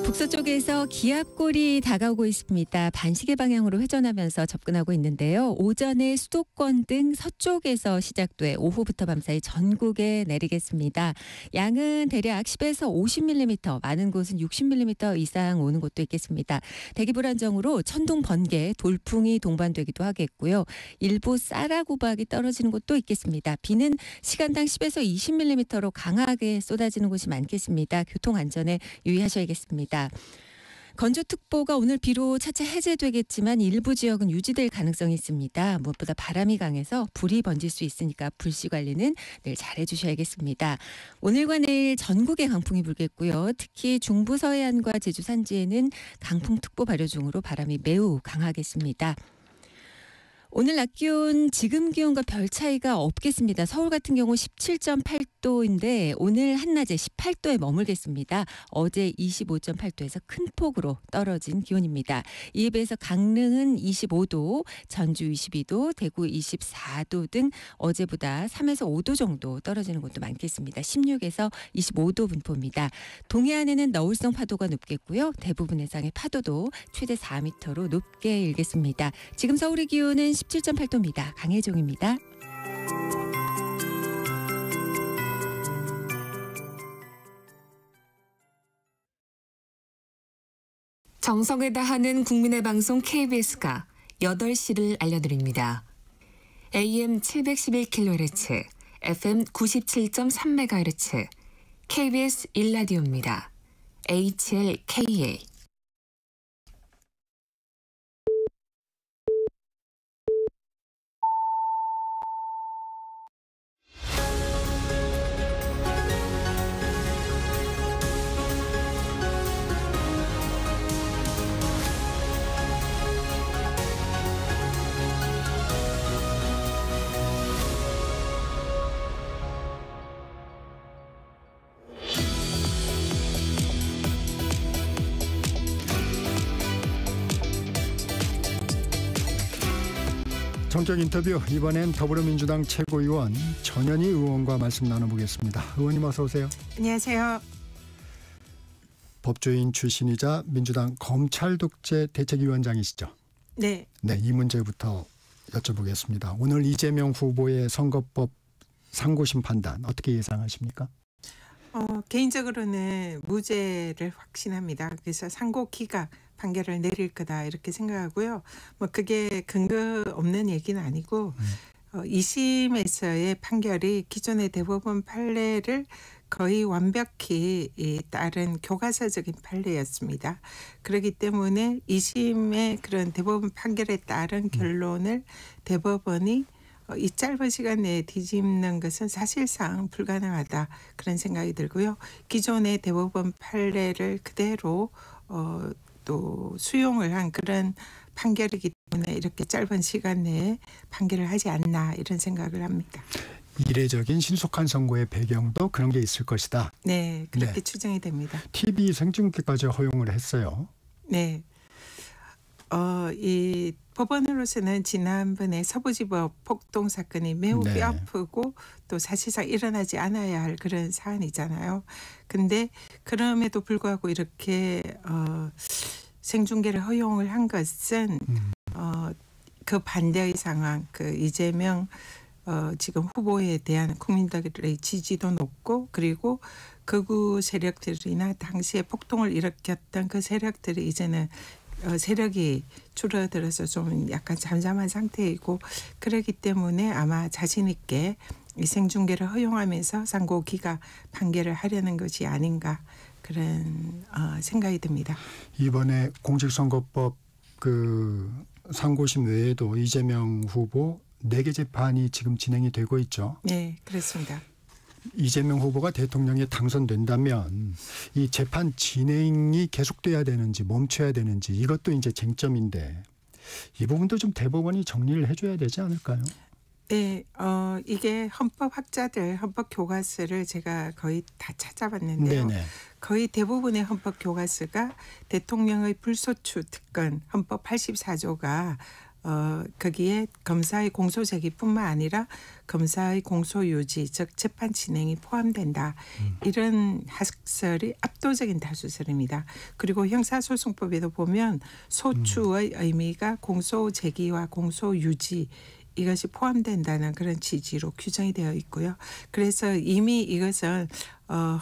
북서쪽에서 기압골이 다가오고 있습니다. 반시계 방향으로 회전하면서 접근하고 있는데요. 오전에 수도권 등 서쪽에서 시작돼 오후부터 밤사이 전국에 내리겠습니다. 양은 대략 10에서 50mm, 많은 곳은 60mm 이상 오는 곳도 있겠습니다. 대기 불안정으로 천둥, 번개, 돌풍이 동반되기도 하겠고요. 일부 쌀아구박이 떨어지는 곳도 있겠습니다. 비는 시간당 10에서 20mm로 강하게 쏟아지는 곳이 많겠습니다. 교통안전에 유의하셔야겠습니다. 건조특보가 오늘 비로 차차 해제되겠지만 일부 지역은 유지될 가능성이 있습니다. 무엇보다 바람이 강해서 불이 번질 수 있으니까 불씨 관리는 늘 잘해 주셔야겠습니다. 오늘과 내일 전국에 강풍이 불겠고요. 특히 중부 서해안과 제주 산지에는 강풍특보 발효 중으로 바람이 매우 강하겠습니다. 오늘 낮 기온 지금 기온과 별 차이가 없겠습니다. 서울 같은 경우 17.8도인데 오늘 한낮에 18도에 머물겠습니다. 어제 25.8도에서 큰 폭으로 떨어진 기온입니다. 이에 비해서 강릉은 25도, 전주 22도, 대구 24도 등 어제보다 3에서 5도 정도 떨어지는 곳도 많겠습니다. 16에서 25도 분포입니다. 동해안에는 너울성 파도가 높겠고요. 대부분 해상의 파도도 최대 4m로 높게 일겠습니다. 지금 서울의 기온은 17.8도입니다. 강혜종입니다. 정성을 다하는 국민의 방송 KBS가 8시를 알려드립니다. AM 711kHz, FM 97.3MHz, KBS 1라디오입니다. HLKA. 성격 인터뷰, 이번엔 더불어민주당 최고위원 전현희 의원과 말씀 나눠보겠습니다. 의원님 어서 오세요. 안녕하세요. 법조인 출신이자 민주당 검찰독재 대책위원장이시죠. 네. 네, 이 문제부터 여쭤보겠습니다. 오늘 이재명 후보의 선거법 상고심 판단 어떻게 예상하십니까? 개인적으로는 무죄를 확신합니다. 그래서 상고기각 판결을 내릴 거다 이렇게 생각하고요. 뭐 그게 근거 없는 얘기는 아니고 2심에서의 판결이 기존의 대법원 판례를 거의 완벽히 따른 교과서적인 판례였습니다. 그렇기 때문에 2심의 그런 대법원 판결에 따른 결론을 대법원이 이 짧은 시간 내에 뒤집는 것은 사실상 불가능하다 그런 생각이 들고요. 기존의 대법원 판례를 그대로 또 수용을 한 그런 판결이기 때문에 이렇게 짧은 시간 내에 판결을 하지 않나 이런 생각을 합니다. 이례적인 신속한 선고의 배경도 그런 게 있을 것이다. 네, 그렇게 추정이 됩니다. TV 생중계까지 허용을 했어요. 네. 이 법원으로서는 지난번에 서부지법 폭동 사건이 매우 뼈아프고 또 사실상 일어나지 않아야 할 그런 사안이잖아요. 근데 그럼에도 불구하고 이렇게 생중계를 허용을 한 것은 그 반대의 상황, 그 이재명 지금 후보에 대한 국민들의 지지도 높고 그리고 극우 세력들이나 당시에 폭동을 일으켰던 그 세력들이 이제는 세력이 줄어들어서 좀 약간 잠잠한 상태이고 그렇기 때문에 아마 자신 있게 이 생중계를 허용하면서 상고기각 판결을 하려는 것이 아닌가 그런 생각이 듭니다. 이번에 공직선거법 그 상고심 외에도 이재명 후보 4개 재판이 지금 진행이 되고 있죠. 네, 그렇습니다. 이재명 후보가 대통령에 당선된다면 이 재판 진행이 계속돼야 되는지 멈춰야 되는지 이것도 이제 쟁점인데 이 부분도 좀 대법원이 정리를 해줘야 되지 않을까요? 네, 이게 헌법학자들 헌법 교과서를 제가 거의 다 찾아봤는데요. 네네. 거의 대부분의 헌법 교과서가 대통령의 불소추 특권 헌법 84조가 거기에 검사의 공소 제기뿐만 아니라 검사의 공소 유지 즉 재판 진행이 포함된다. 이런 학설이 압도적인 다수설입니다. 그리고 형사소송법에도 보면 소추의 의미가 공소 제기와 공소 유지 이것이 포함된다는 그런 취지로 규정이 되어 있고요. 그래서 이미 이것은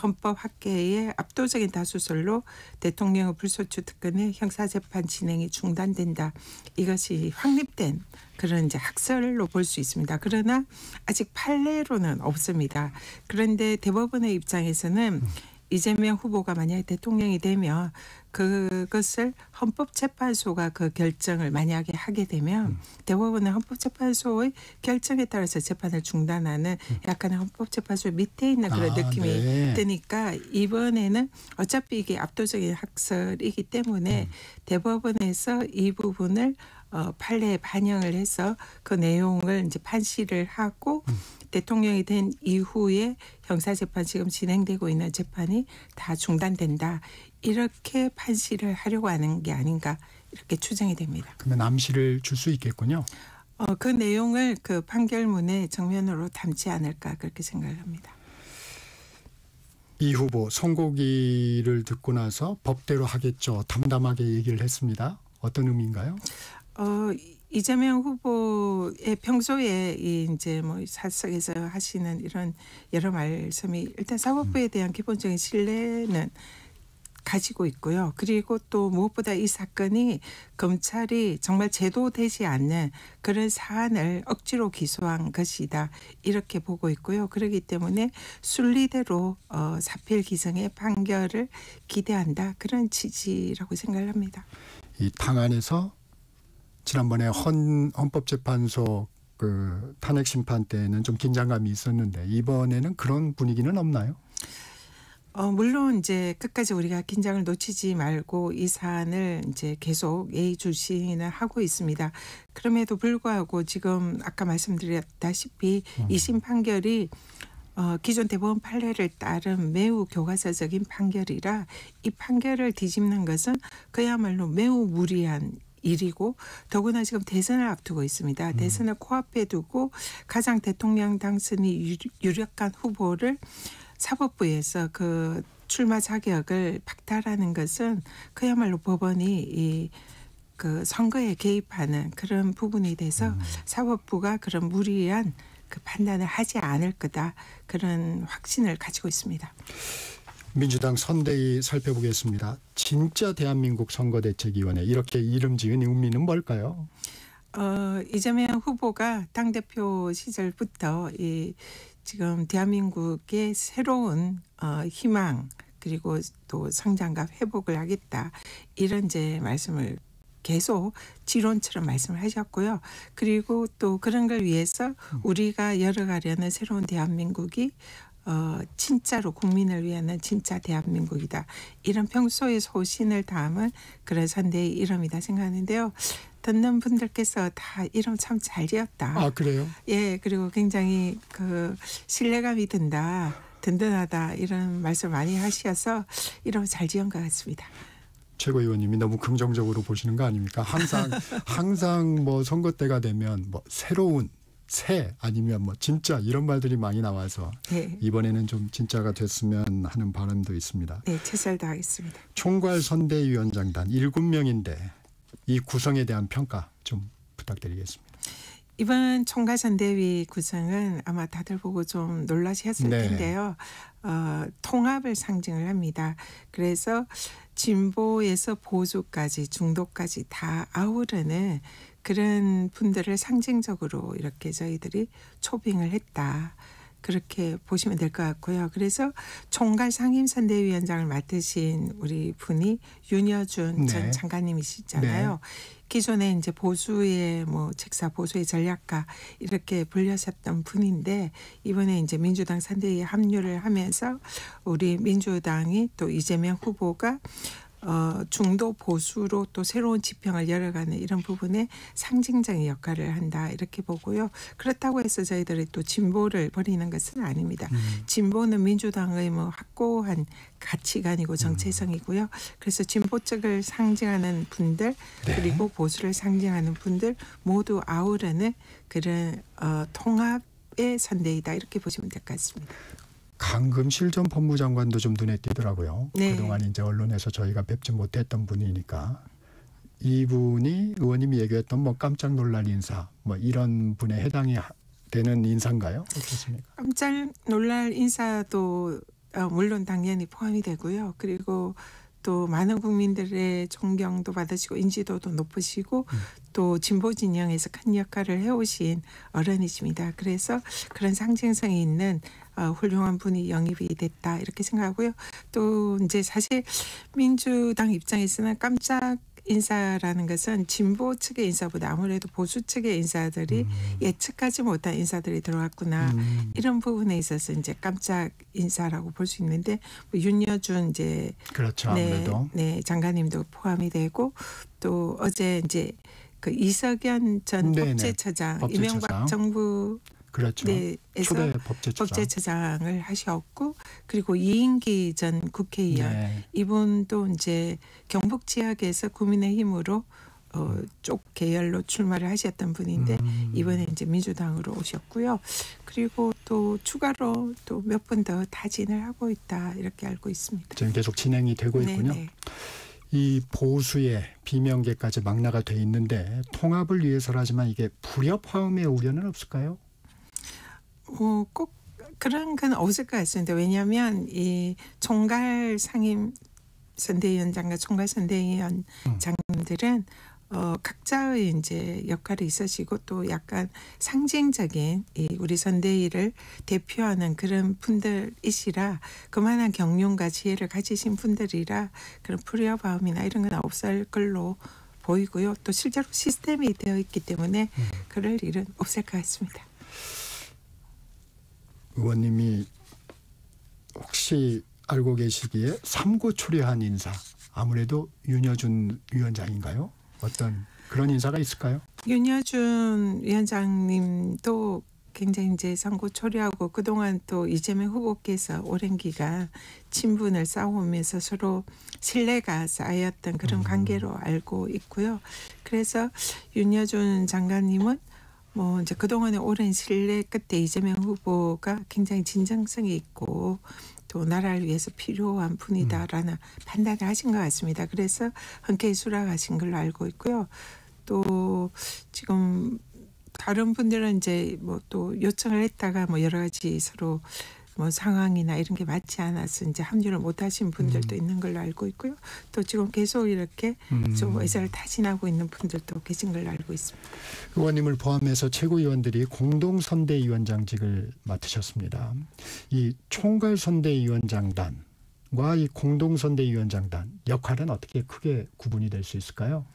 헌법학계의 압도적인 다수설로 대통령의 불소추 특권의 형사재판 진행이 중단된다. 이것이 확립된 그런 이제 학설로 볼 수 있습니다. 그러나 아직 판례로는 없습니다. 그런데 대법원의 입장에서는 이재명 후보가 만약에 대통령이 되면 그것을 헌법재판소가 그 결정을 만약에 하게 되면 대법원은 헌법재판소의 결정에 따라서 재판을 중단하는 약간의 헌법재판소 밑에 있는 그런 느낌이 드니까 이번에는 어차피 이게 압도적인 학설이기 때문에 대법원에서 이 부분을 판례에 반영을 해서 그 내용을 이제 판시를 하고 대통령이 된 이후에 형사재판 지금 진행되고 있는 재판이 다 중단된다. 이렇게 판시를 하려고 하는 게 아닌가 이렇게 추정이 됩니다. 그러면 암시를 줄 수 있겠군요. 그 내용을 그 판결문에 정면으로 담지 않을까 그렇게 생각을 합니다. 이 후보 선고기를 듣고 나서 법대로 하겠죠. 담담하게 얘기를 했습니다. 어떤 의미인가요? 이재명 후보의 평소에 이제 뭐 사석에서 하시는 이런 여러 말씀이 일단 사법부에 대한 기본적인 신뢰는 가지고 있고요. 그리고 또 무엇보다 이 사건이 검찰이 정말 제도되지 않는 그런 사안을 억지로 기소한 것이다. 이렇게 보고 있고요. 그렇기 때문에 순리대로 사필 기성의 판결을 기대한다. 그런 취지라고 생각을 합니다. 이 당 안에서 지난번에 헌법재판소 그 탄핵 심판 때는 좀 긴장감이 있었는데 이번에는 그런 분위기는 없나요? 물론 이제 끝까지 우리가 긴장을 놓치지 말고 이 사안을 이제 계속 예의주시는 하고 있습니다. 그럼에도 불구하고 지금 아까 말씀드렸다시피 2심 판결이 기존 대법원 판례를 따른 매우 교과서적인 판결이라 이 판결을 뒤집는 것은 그야말로 매우 무리한 일이고 더구나 지금 대선을 앞두고 있습니다. 대선을 코앞에 두고 가장 대통령 당선이 유력한 후보를 사법부에서 그 출마 자격을 박탈하는 것은 그야말로 법원이 그 선거에 개입하는 그런 부분이 돼서 사법부가 그런 무리한 그 판단을 하지 않을 거다. 그런 확신을 가지고 있습니다. 민주당 선대위 살펴보겠습니다. 진짜 대한민국 선거대책위원회 이렇게 이름 지은 의미는 뭘까요? 이재명 후보가 당대표 시절부터 지금 대한민국의 새로운 희망 그리고 또 성장과 회복을 하겠다. 이런 이제 말씀을 계속 지론처럼 말씀을 하셨고요. 그리고 또 그런 걸 위해서 우리가 열어가려는 새로운 대한민국이 진짜로 국민을 위한 진짜 대한민국이다. 이런 평소의 소신을 담은 그런 선대의 이름이다 생각하는데요. 듣는 분들께서 다 이름 참 잘 지었다. 아 그래요? 예, 그리고 굉장히 그 신뢰감이 든다, 든든하다 이런 말씀 많이 하셔서 이름 잘 지은 것 같습니다. 최고위원님이 너무 긍정적으로 보시는 거 아닙니까? 항상 뭐 선거 때가 되면 뭐 새로운 새 아니면 뭐 진짜 이런 말들이 많이 나와서 네. 이번에는 좀 진짜가 됐으면 하는 바람도 있습니다. 네, 최선을 다하겠습니다. 총괄 선대위원장단 7명인데 이 구성에 대한 평가 좀 부탁드리겠습니다. 이번 총괄 선대위 구성은 아마 다들 보고 좀 놀라셨을 네. 텐데요. 통합을 상징을 합니다. 그래서 진보에서 보수까지 중도까지 다 아우르는 그런 분들을 상징적으로 이렇게 저희들이 초빙을 했다. 그렇게 보시면 될 것 같고요. 그래서 총괄 상임선대위원장을 맡으신 우리 분이 윤여준 네. 전 장관님이시잖아요. 네. 기존에 이제 보수의 뭐 책사, 보수의 전략가 이렇게 불렸었던 분인데 이번에 이제 민주당 선대위에 합류를 하면서 우리 민주당이 또 이재명 후보가 중도 보수로 또 새로운 지평을 열어가는 이런 부분에 상징적인 역할을 한다 이렇게 보고요. 그렇다고 해서 저희들이 또 진보를 버리는 것은 아닙니다. 진보는 민주당의 뭐 확고한 가치관이고 정체성이고요. 그래서 진보 쪽을 상징하는 분들 네. 그리고 보수를 상징하는 분들 모두 아우르는 그런 통합의 선대이다 이렇게 보시면 될 것 같습니다. 강금실 전 법무장관도 좀 눈에 띄더라고요. 네. 그동안 이제 언론에서 저희가 뵙지 못했던 분이니까 이분이 의원님이 얘기했던 뭐 깜짝 놀랄 인사 뭐 이런 분에 해당이 되는 인사인가요? 어떻습니까? 깜짝 놀랄 인사도 물론 당연히 포함이 되고요. 그리고 또 많은 국민들의 존경도 받으시고 인지도도 높으시고 또 진보 진영에서 큰 역할을 해오신 어른이십니다. 그래서 그런 상징성이 있는 훌륭한 분이 영입이 됐다 이렇게 생각하고요. 또 이제 사실 민주당 입장에서는 깜짝 인사라는 것은 진보 측의 인사보다 아무래도 보수 측의 인사들이 예측하지 못한 인사들이 들어왔구나 이런 부분에 있어서 이제 깜짝 인사라고 볼 수 있는데 뭐 윤여준 이제 그렇죠 아무래도 네 장관님도 포함이 되고 또 어제 이제 그 이석연 전 법제처장 이명박 정부 그렇죠. 초대 법제처장을 하셨고 그리고 이인기 전 국회의원 네. 이분도 이제 경북 지역에서 국민의힘으로 쪽 계열로 출마를 하셨던 분인데 이번에 이제 민주당으로 오셨고요. 그리고 또 추가로 또 몇 분 더 타진을 하고 있다 이렇게 알고 있습니다. 지금 계속 진행이 되고 있군요. 네네. 이 보수의 비명계까지 망라가 돼 있는데 통합을 위해서라지만 이게 불협화음의 우려는 없을까요? 꼭 그런 건 없을 것 같습니다. 왜냐하면 이 총괄 상임 선대위원장과 총괄 선대위원장님들은 각자의 이제 역할이 있으시고 또 약간 상징적인 우리 선대위를 대표하는 그런 분들이시라 그만한 경륜과 지혜를 가지신 분들이라 그런 불협화음이나 이런 건 없을 걸로 보이고요. 또 실제로 시스템이 되어 있기 때문에 그럴 일은 없을 것 같습니다. 의원님이 혹시 알고 계시기에 삼고초려한 인사 아무래도 윤여준 위원장인가요? 어떤 그런 인사가 있을까요? 윤여준 위원장님도 굉장히 이제 삼고초려하고 그동안 또 이재명 후보께서 오랜 기간 친분을 쌓아오면서 서로 신뢰가 쌓였던 그런 관계로 알고 있고요. 그래서 윤여준 장관님은 뭐 이제 그동안의 오랜 신뢰 끝에 이재명 후보가 굉장히 진정성이 있고 또 나라를 위해서 필요한 분이다라는 판단을 하신 것 같습니다. 그래서 흔쾌히 수락하신 걸로 알고 있고요. 또 지금 다른 분들은 이제 뭐 또 요청을 했다가 뭐 여러 가지 서로 뭐 상황이나 이런 게 맞지 않아서 이제 합류를 못 하신 분들도 있는 걸로 알고 있고요. 또 지금 계속 이렇게 좀 의사를 타진하고 있는 분들도 계신 걸로 알고 있습니다. 의원님을 포함해서 최고위원들이 공동선대위원장직을 맡으셨습니다. 이 총괄선대위원장단과 이 공동선대위원장단 역할은 어떻게 크게 구분이 될 수 있을까요?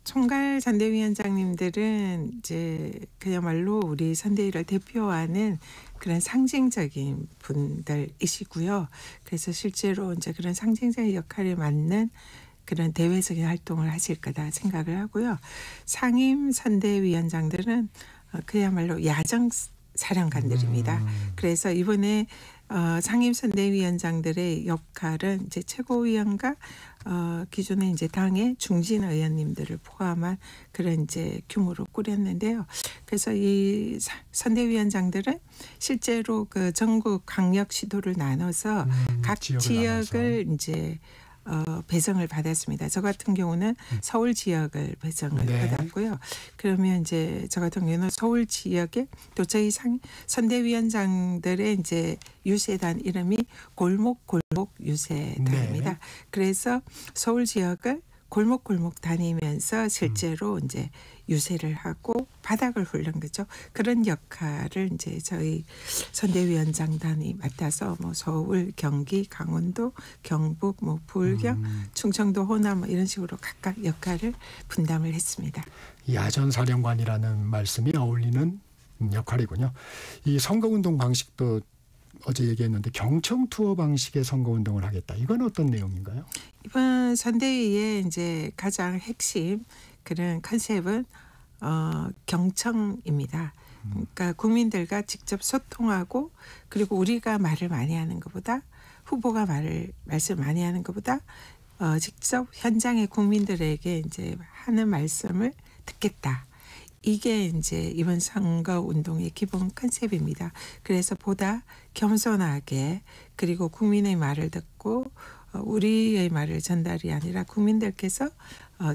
총괄 선대위원장님들은 이제 그야말로 우리 선대위를 대표하는 그런 상징적인 분들이시고요. 그래서 실제로 이제 그런 상징적인 역할에 맞는 그런 대외적인 활동을 하실 거다 생각을 하고요. 상임 선대위원장들은 그야말로 야정 사령관들입니다. 그래서 이번에 상임 선대위원장들의 역할은 이제 최고위원과 기존에 이제 당의 중진 의원님들을 포함한 그런 이제 규모로 꾸렸는데요. 그래서 이 선대위원장들은 실제로 그 전국 광역 시도를 나눠서 각 지역을 이제 배정을 받았습니다. 저 같은 경우는 서울 지역을 배정을 받았고요. 그러면 이제 저 같은 경우는 서울 지역에 또 저희 선대위원장들의 이제 유세단 이름이 골목 유세단입니다. 그래서 서울 지역을 골목 다니면서 실제로 이제 유세를 하고 바닥을 훑는 거죠. 그런 역할을 이제 저희 선대위원장단이 맡아서 뭐 서울, 경기, 강원도, 경북, 뭐 부울경, 충청도, 호남 뭐 이런 식으로 각각 역할을 분담을 했습니다. 야전사령관이라는 말씀이 어울리는 역할이군요. 이 선거운동 방식도 어제 얘기했는데 경청 투어 방식의 선거운동을 하겠다. 이건 어떤 내용인가요? 이번 선대위의 이제 가장 핵심 그런 컨셉은 경청입니다. 그러니까 국민들과 직접 소통하고 그리고 우리가 말을 많이 하는 것보다 후보가 말씀 많이 하는 것보다 직접 현장의 국민들에게 이제 하는 말씀을 듣겠다. 이게 이제 이번 선거 운동의 기본 컨셉입니다. 그래서 보다 겸손하게 그리고 국민의 말을 듣고 우리의 말을 전달이 아니라 국민들께서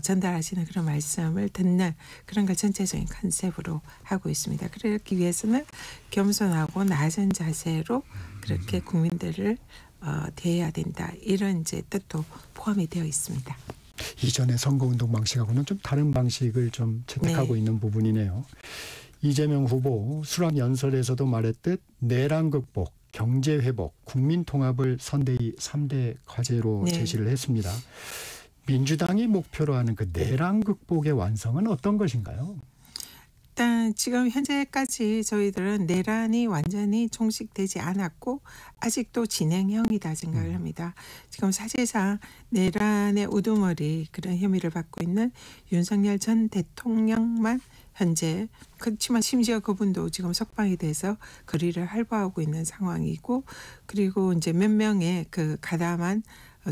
전달하시는 그런 말씀을 듣는 그런 걸 전체적인 컨셉으로 하고 있습니다. 그러기 위해서는 겸손하고 낮은 자세로 그렇게 국민들을 대해야 된다. 이런 이제 뜻도 포함이 되어 있습니다. 이전의 선거운동 방식하고는 좀 다른 방식을 좀 채택하고 있는 부분이네요. 이재명 후보 수락 연설에서도 말했듯 내란 극복, 경제 회복, 국민 통합을 선대위 3대 과제로 제시를 했습니다. 민주당이 목표로 하는 그 내란 극복의 완성은 어떤 것인가요? 일단 지금 현재까지 저희들은 내란이 완전히 종식되지 않았고 아직도 진행형이다 생각을 합니다. 지금 사실상 내란의 우두머리 그런 혐의를 받고 있는 윤석열 전 대통령만 현재 그렇지만 심지어 그분도 지금 석방이 돼서 거리를 활보하고 있는 상황이고 그리고 이제 몇 명의 그 가담한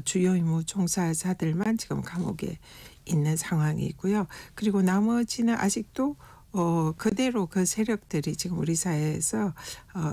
주요 임무 종사자들만 지금 감옥에 있는 상황이고요. 그리고 나머지는 아직도 그대로 그 세력들이 지금 우리 사회에서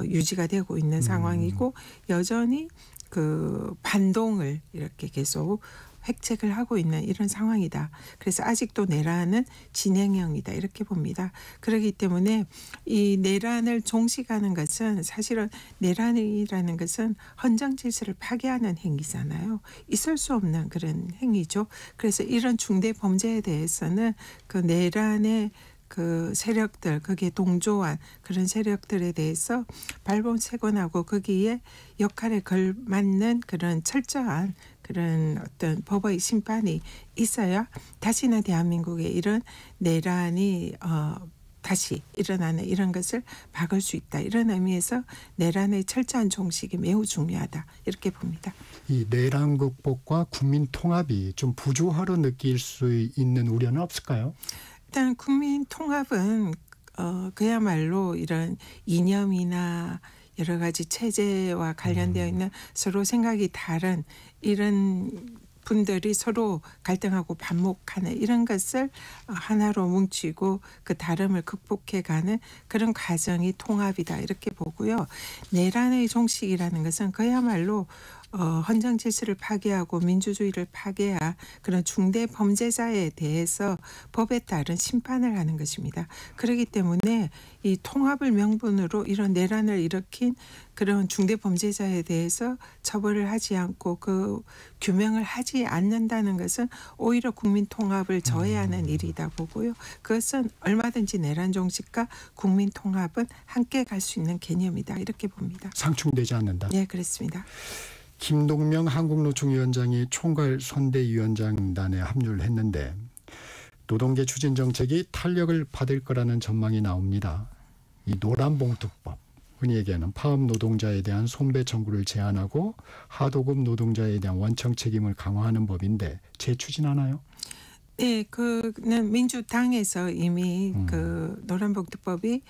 유지가 되고 있는 상황이고 여전히 그 반동을 이렇게 계속 획책을 하고 있는 이런 상황이다. 그래서 아직도 내란은 진행형이다 이렇게 봅니다. 그렇기 때문에 이 내란을 종식하는 것은 사실은 내란이라는 것은 헌정 질서를 파괴하는 행위잖아요. 있을 수 없는 그런 행위죠. 그래서 이런 중대 범죄에 대해서는 그 내란의 그 세력들, 거기에 동조한 그런 세력들에 대해서 발본색원하고 거기에 역할에 걸맞는 그런 철저한 그런 어떤 법의 심판이 있어야 다시는 대한민국에 이런 내란이 다시 일어나는 이런 것을 막을 수 있다. 이런 의미에서 내란의 철저한 종식이 매우 중요하다. 이렇게 봅니다. 이 내란 극복과 국민 통합이 좀 부조화로 느낄 수 있는 우려는 없을까요? 일단 국민 통합은 그야말로 이런 이념이나 여러 가지 체제와 관련되어 있는 서로 생각이 다른 이런 분들이 서로 갈등하고 반목하는 이런 것을 하나로 뭉치고 그 다름을 극복해가는 그런 과정이 통합이다 이렇게 보고요. 내란의 종식이라는 것은 그야말로 헌정 질서를 파괴하고 민주주의를 파괴한 그런 중대 범죄자에 대해서 법에 따른 심판을 하는 것입니다. 그렇기 때문에 이 통합을 명분으로 이런 내란을 일으킨 그런 중대 범죄자에 대해서 처벌을 하지 않고 그 규명을 하지 않는다는 것은 오히려 국민 통합을 저해하는 일이다 보고요. 그것은 얼마든지 내란 종식과 국민 통합은 함께 갈 수 있는 개념이다 이렇게 봅니다. 상충되지 않는다. 네, 그렇습니다. 김동명 한국노총위원장이 총괄 선대위원장단에 합류를 했는데 노동계 추진 정책이 탄력을 받을 거라는 전망이 나옵니다. 이 노란봉투법, 흔히 얘기하는 파업 노동자에 대한 손배 청구를 제한하고 하도급 노동자에 대한 원청 책임을 강화하는 법인데 재추진하나요? 네, 그는 민주당에서 이미 그 노란봉투법이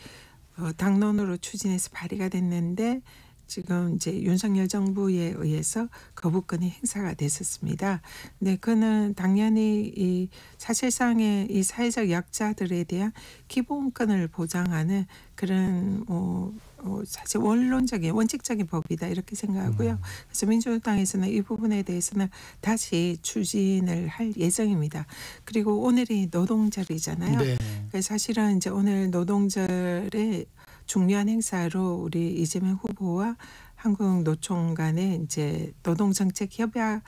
당론으로 추진해서 발의가 됐는데 지금 이제 윤석열 정부에 의해서 거부권이 행사가 됐었습니다. 근데 그는 당연히 이 사실상의 이 사회적 약자들에 대한 기본권을 보장하는 그런 사실 원론적인 원칙적인 법이다 이렇게 생각하고요. 그래서 민주당에서는 이 부분에 대해서는 다시 추진을 할 예정입니다. 그리고 오늘이 노동절이잖아요. 네. 그래서 사실은 이제 오늘 노동절에 중요한 행사로 우리 이재명 후보와 한국노총 간의 이제 노동정책 협약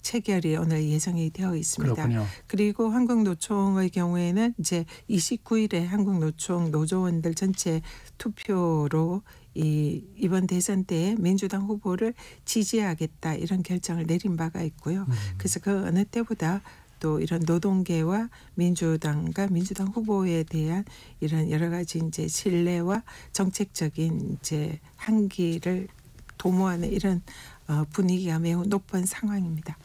체결이 오늘 예정이 되어 있습니다. 그렇군요. 그리고 한국노총의 경우에는 이제 29일에 한국노총 노조원들 전체 투표로 이번 대선 때에 민주당 후보를 지지하겠다 이런 결정을 내린 바가 있고요. 그래서 그 어느 때보다 또 이런 노동계와 민주당과 민주당 후보에 대한 이런 여러 가지 이제 신뢰와 정책적인 이제 한기를 도모하는 이런 분위기가 매우 높은 상황입니다.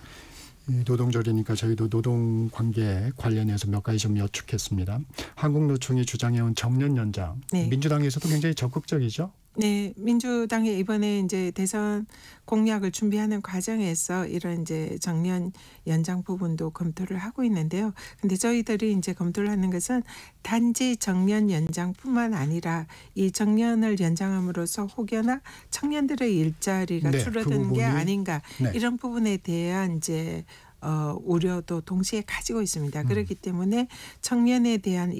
노동절이니까 저희도 노동 관계 관련해서 몇 가지 좀 여쭙겠습니다. 한국노총이 주장해온 정년 연장, 네. 민주당에서도 굉장히 적극적이죠? 네, 민주당이 이번에 이제 대선 공약을 준비하는 과정에서 이런 이제 정년 연장 부분도 검토를 하고 있는데요. 근데 저희들이 이제 검토를 하는 것은 단지 정년 연장뿐만 아니라 이 정년을 연장함으로써 혹여나 청년들의 일자리가 줄어드는 게 아닌가 이런 부분에 대한 이제 우려도 동시에 가지고 있습니다. 그렇기 때문에 청년에 대한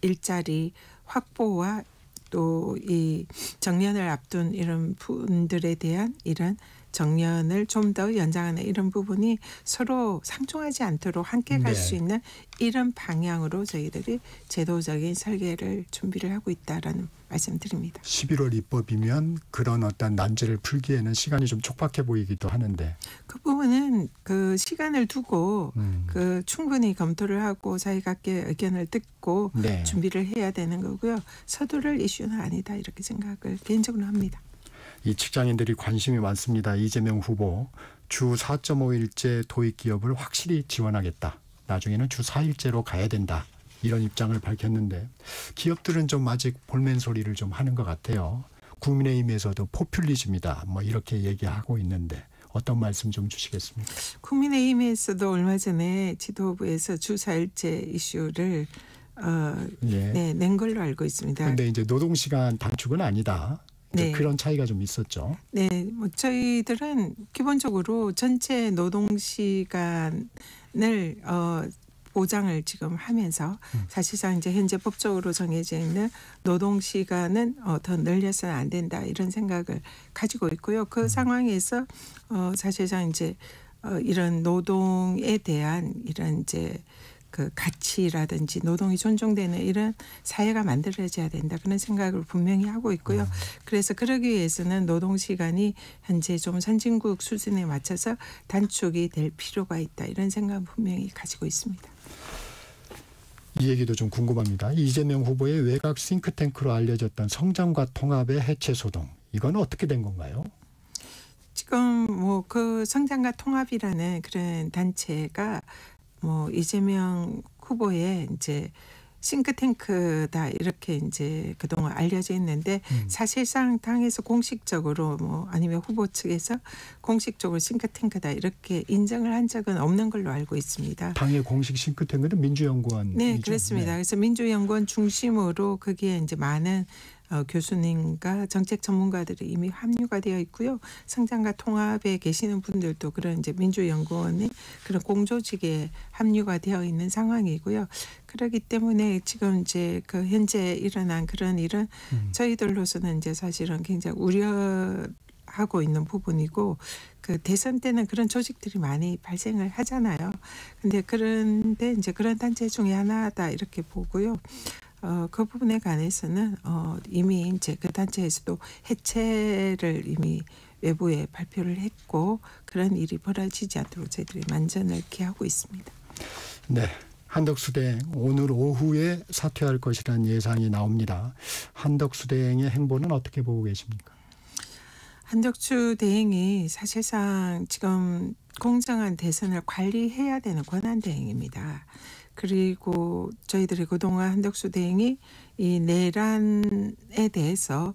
일자리 확보와 또 이 정년을 앞둔 이런 분들에 대한 이런 정년을 좀 더 연장하는 이런 부분이 서로 상충하지 않도록 함께 갈 수 있는 이런 방향으로 저희들이 제도적인 설계를 준비를 하고 있다라는 말씀드립니다. 11월 입법이면 그런 어떤 난제를 풀기에는 시간이 좀 촉박해 보이기도 하는데 그 부분은 그 시간을 두고 그 충분히 검토를 하고 사이각계 의견을 듣고 준비를 해야 되는 거고요. 서두를 이슈는 아니다 이렇게 생각을 개인적으로 합니다. 이 직장인들이 관심이 많습니다. 이재명 후보 주 4.5일제 도입 기업을 확실히 지원하겠다. 나중에는 주 4일제로 가야 된다. 이런 입장을 밝혔는데 기업들은 좀 아직 볼멘 소리를 좀 하는 것 같아요. 국민의힘에서도 포퓰리즘이다. 뭐 이렇게 얘기하고 있는데 어떤 말씀 좀 주시겠습니까? 국민의힘에서도 얼마 전에 지도부에서 주 4일제 이슈를 낸 걸로 알고 있습니다. 그런데 이제 노동시간 단축은 아니다. 네. 그런 차이가 좀 있었죠. 네, 뭐 저희들은 기본적으로 전체 노동 시간을 보장을 지금 하면서 사실상 이제 현재 법적으로 정해져 있는 노동 시간은 더 늘려서는 안 된다 이런 생각을 가지고 있고요. 그 상황에서 사실상 이제 이런 노동에 대한 이런 이제 그 가치라든지 노동이 존중되는 이런 사회가 만들어져야 된다 그런 생각을 분명히 하고 있고요. 그래서 그러기 위해서는 노동 시간이 현재 좀 선진국 수준에 맞춰서 단축이 될 필요가 있다 이런 생각은 분명히 가지고 있습니다. 이 얘기도 좀 궁금합니다. 이재명 후보의 외곽 싱크탱크로 알려졌던 성장과 통합의 해체 소동 이건 어떻게 된 건가요? 지금 뭐 그 성장과 통합이라는 그런 단체가 뭐 이재명 후보의 이제 싱크탱크다 이렇게 이제 그동안 알려져 있는데 사실상 당에서 공식적으로 뭐 아니면 후보 측에서 공식적으로 싱크탱크다 이렇게 인정을 한 적은 없는 걸로 알고 있습니다. 당의 공식 싱크탱크는 민주연구원. 네, 그렇습니다. 네. 그래서 민주연구원 중심으로 거기에 이제 많은 교수님과 정책 전문가들이 이미 합류가 되어 있고요. 성장과 통합에 계시는 분들도 그런 이제 민주연구원의 그런 공조직에 합류가 되어 있는 상황이고요. 그렇기 때문에 지금 이제 그 현재 일어난 그런 일은 저희들로서는 이제 사실은 굉장히 우려하고 있는 부분이고 그 대선 때는 그런 조직들이 많이 발생을 하잖아요. 그런데 이제 그런 단체 중에 하나다 이렇게 보고요. 그 부분에 관해서는 이미 이제 그 단체에서도 해체를 이미 외부에 발표를 했고 그런 일이 벌어지지 않도록 저희들이 만전을 기하고 있습니다. 네. 한덕수 대행 오늘 오후에 사퇴할 것이라는 예상이 나옵니다. 한덕수 대행의 행보는 어떻게 보고 계십니까? 한덕수 대행이 사실상 지금 공정한 대선을 관리해야 되는 권한 대행입니다. 그리고 저희들이 그동안 한덕수 대행이 이 내란에 대해서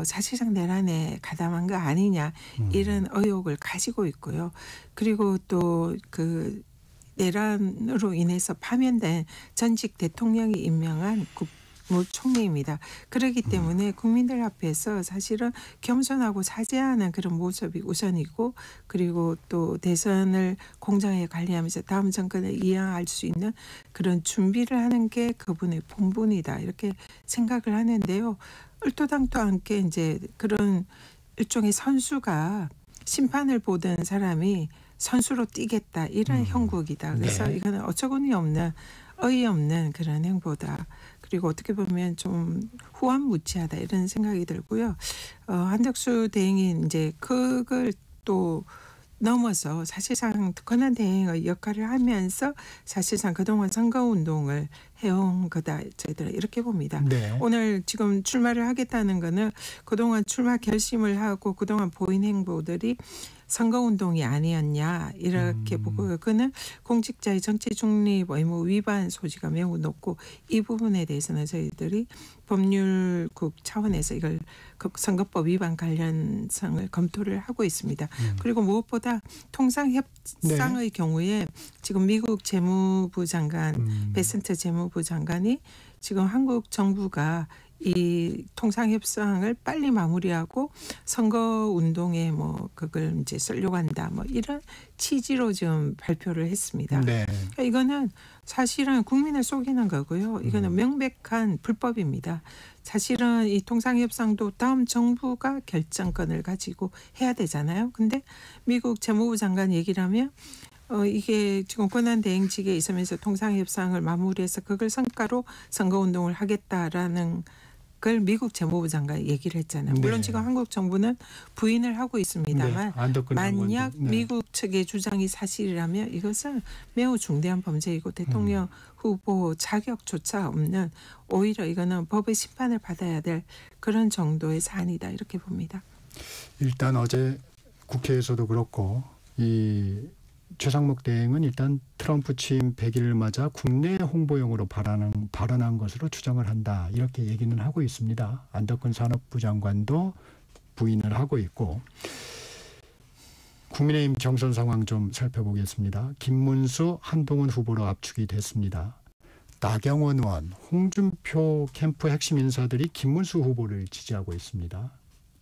사실상 내란에 가담한 거 아니냐 이런 의혹을 가지고 있고요. 그리고 또 그 내란으로 인해서 파면된 전직 대통령이 임명한 국무총리입니다. 그렇기 때문에 국민들 앞에서 사실은 겸손하고 사죄하는 그런 모습이 우선이고 그리고 또 대선을 공정하게 관리하면서 다음 정권을 이양할 수 있는 그런 준비를 하는 게 그분의 본분이다 이렇게 생각을 하는데요. 얼토당토 않게 이제 그런 일종의 선수가 심판을 보던 사람이 선수로 뛰겠다 이런 형국이다. 그래서 네. 이거는 어처구니 없는 어이없는 그런 행보다. 그리고 어떻게 보면 좀 후한무치하다 이런 생각이 들고요. 한덕수 대행이 이제 그걸 또 넘어서 사실상 권한 대행의 역할을 하면서 사실상 그동안 선거운동을 해온 거다 저희들은 이렇게 봅니다. 네. 오늘 지금 출마를 하겠다는 거는 그동안 출마 결심을 하고 그동안 보인 행보들이 선거운동이 아니었냐 이렇게 보고 그는 공직자의 정치 중립 의무 위반 소지가 매우 높고 이 부분에 대해서는 저희들이 법률국 차원에서 이걸 선거법 위반 관련성을 검토를 하고 있습니다. 그리고 무엇보다 통상협상의 경우에 지금 미국 재무부 장관 베센트 재무부 장관이 지금 한국 정부가 이 통상협상을 빨리 마무리하고 선거운동에 뭐 그걸 이제 쓰려고 한다 뭐 이런 취지로 지금 발표를 했습니다. 네. 그러니까 이거는 사실은 국민을 속이는 거고요. 이거는 명백한 불법입니다. 사실은 이 통상협상도 다음 정부가 결정권을 가지고 해야 되잖아요. 근데 미국 재무부 장관 얘기를 하면 이게 지금 권한대행직에 있으면서 통상협상을 마무리해서 그걸 성과로 선거운동을 하겠다라는 걸 미국 재무부 장관이 얘기를 했잖아요. 물론 네. 지금 한국 정부는 부인을 하고 있습니다만 만약 미국 측의 주장이 사실이라면 이것은 매우 중대한 범죄이고 대통령 후보 자격조차 없는 오히려 이거는 법의 심판을 받아야 될 그런 정도의 사안이다 이렇게 봅니다. 일단 어제 국회에서도 그렇고 이 최상목 대행은 일단 트럼프 취임 100일을 맞아 국내 홍보용으로 발언한 것으로 추정을 한다. 이렇게 얘기는 하고 있습니다. 안덕근 산업부 장관도 부인을 하고 있고 국민의힘 경선 상황 좀 살펴보겠습니다. 김문수, 한동훈 후보로 압축이 됐습니다. 나경원 의원, 홍준표 캠프 핵심 인사들이 김문수 후보를 지지하고 있습니다.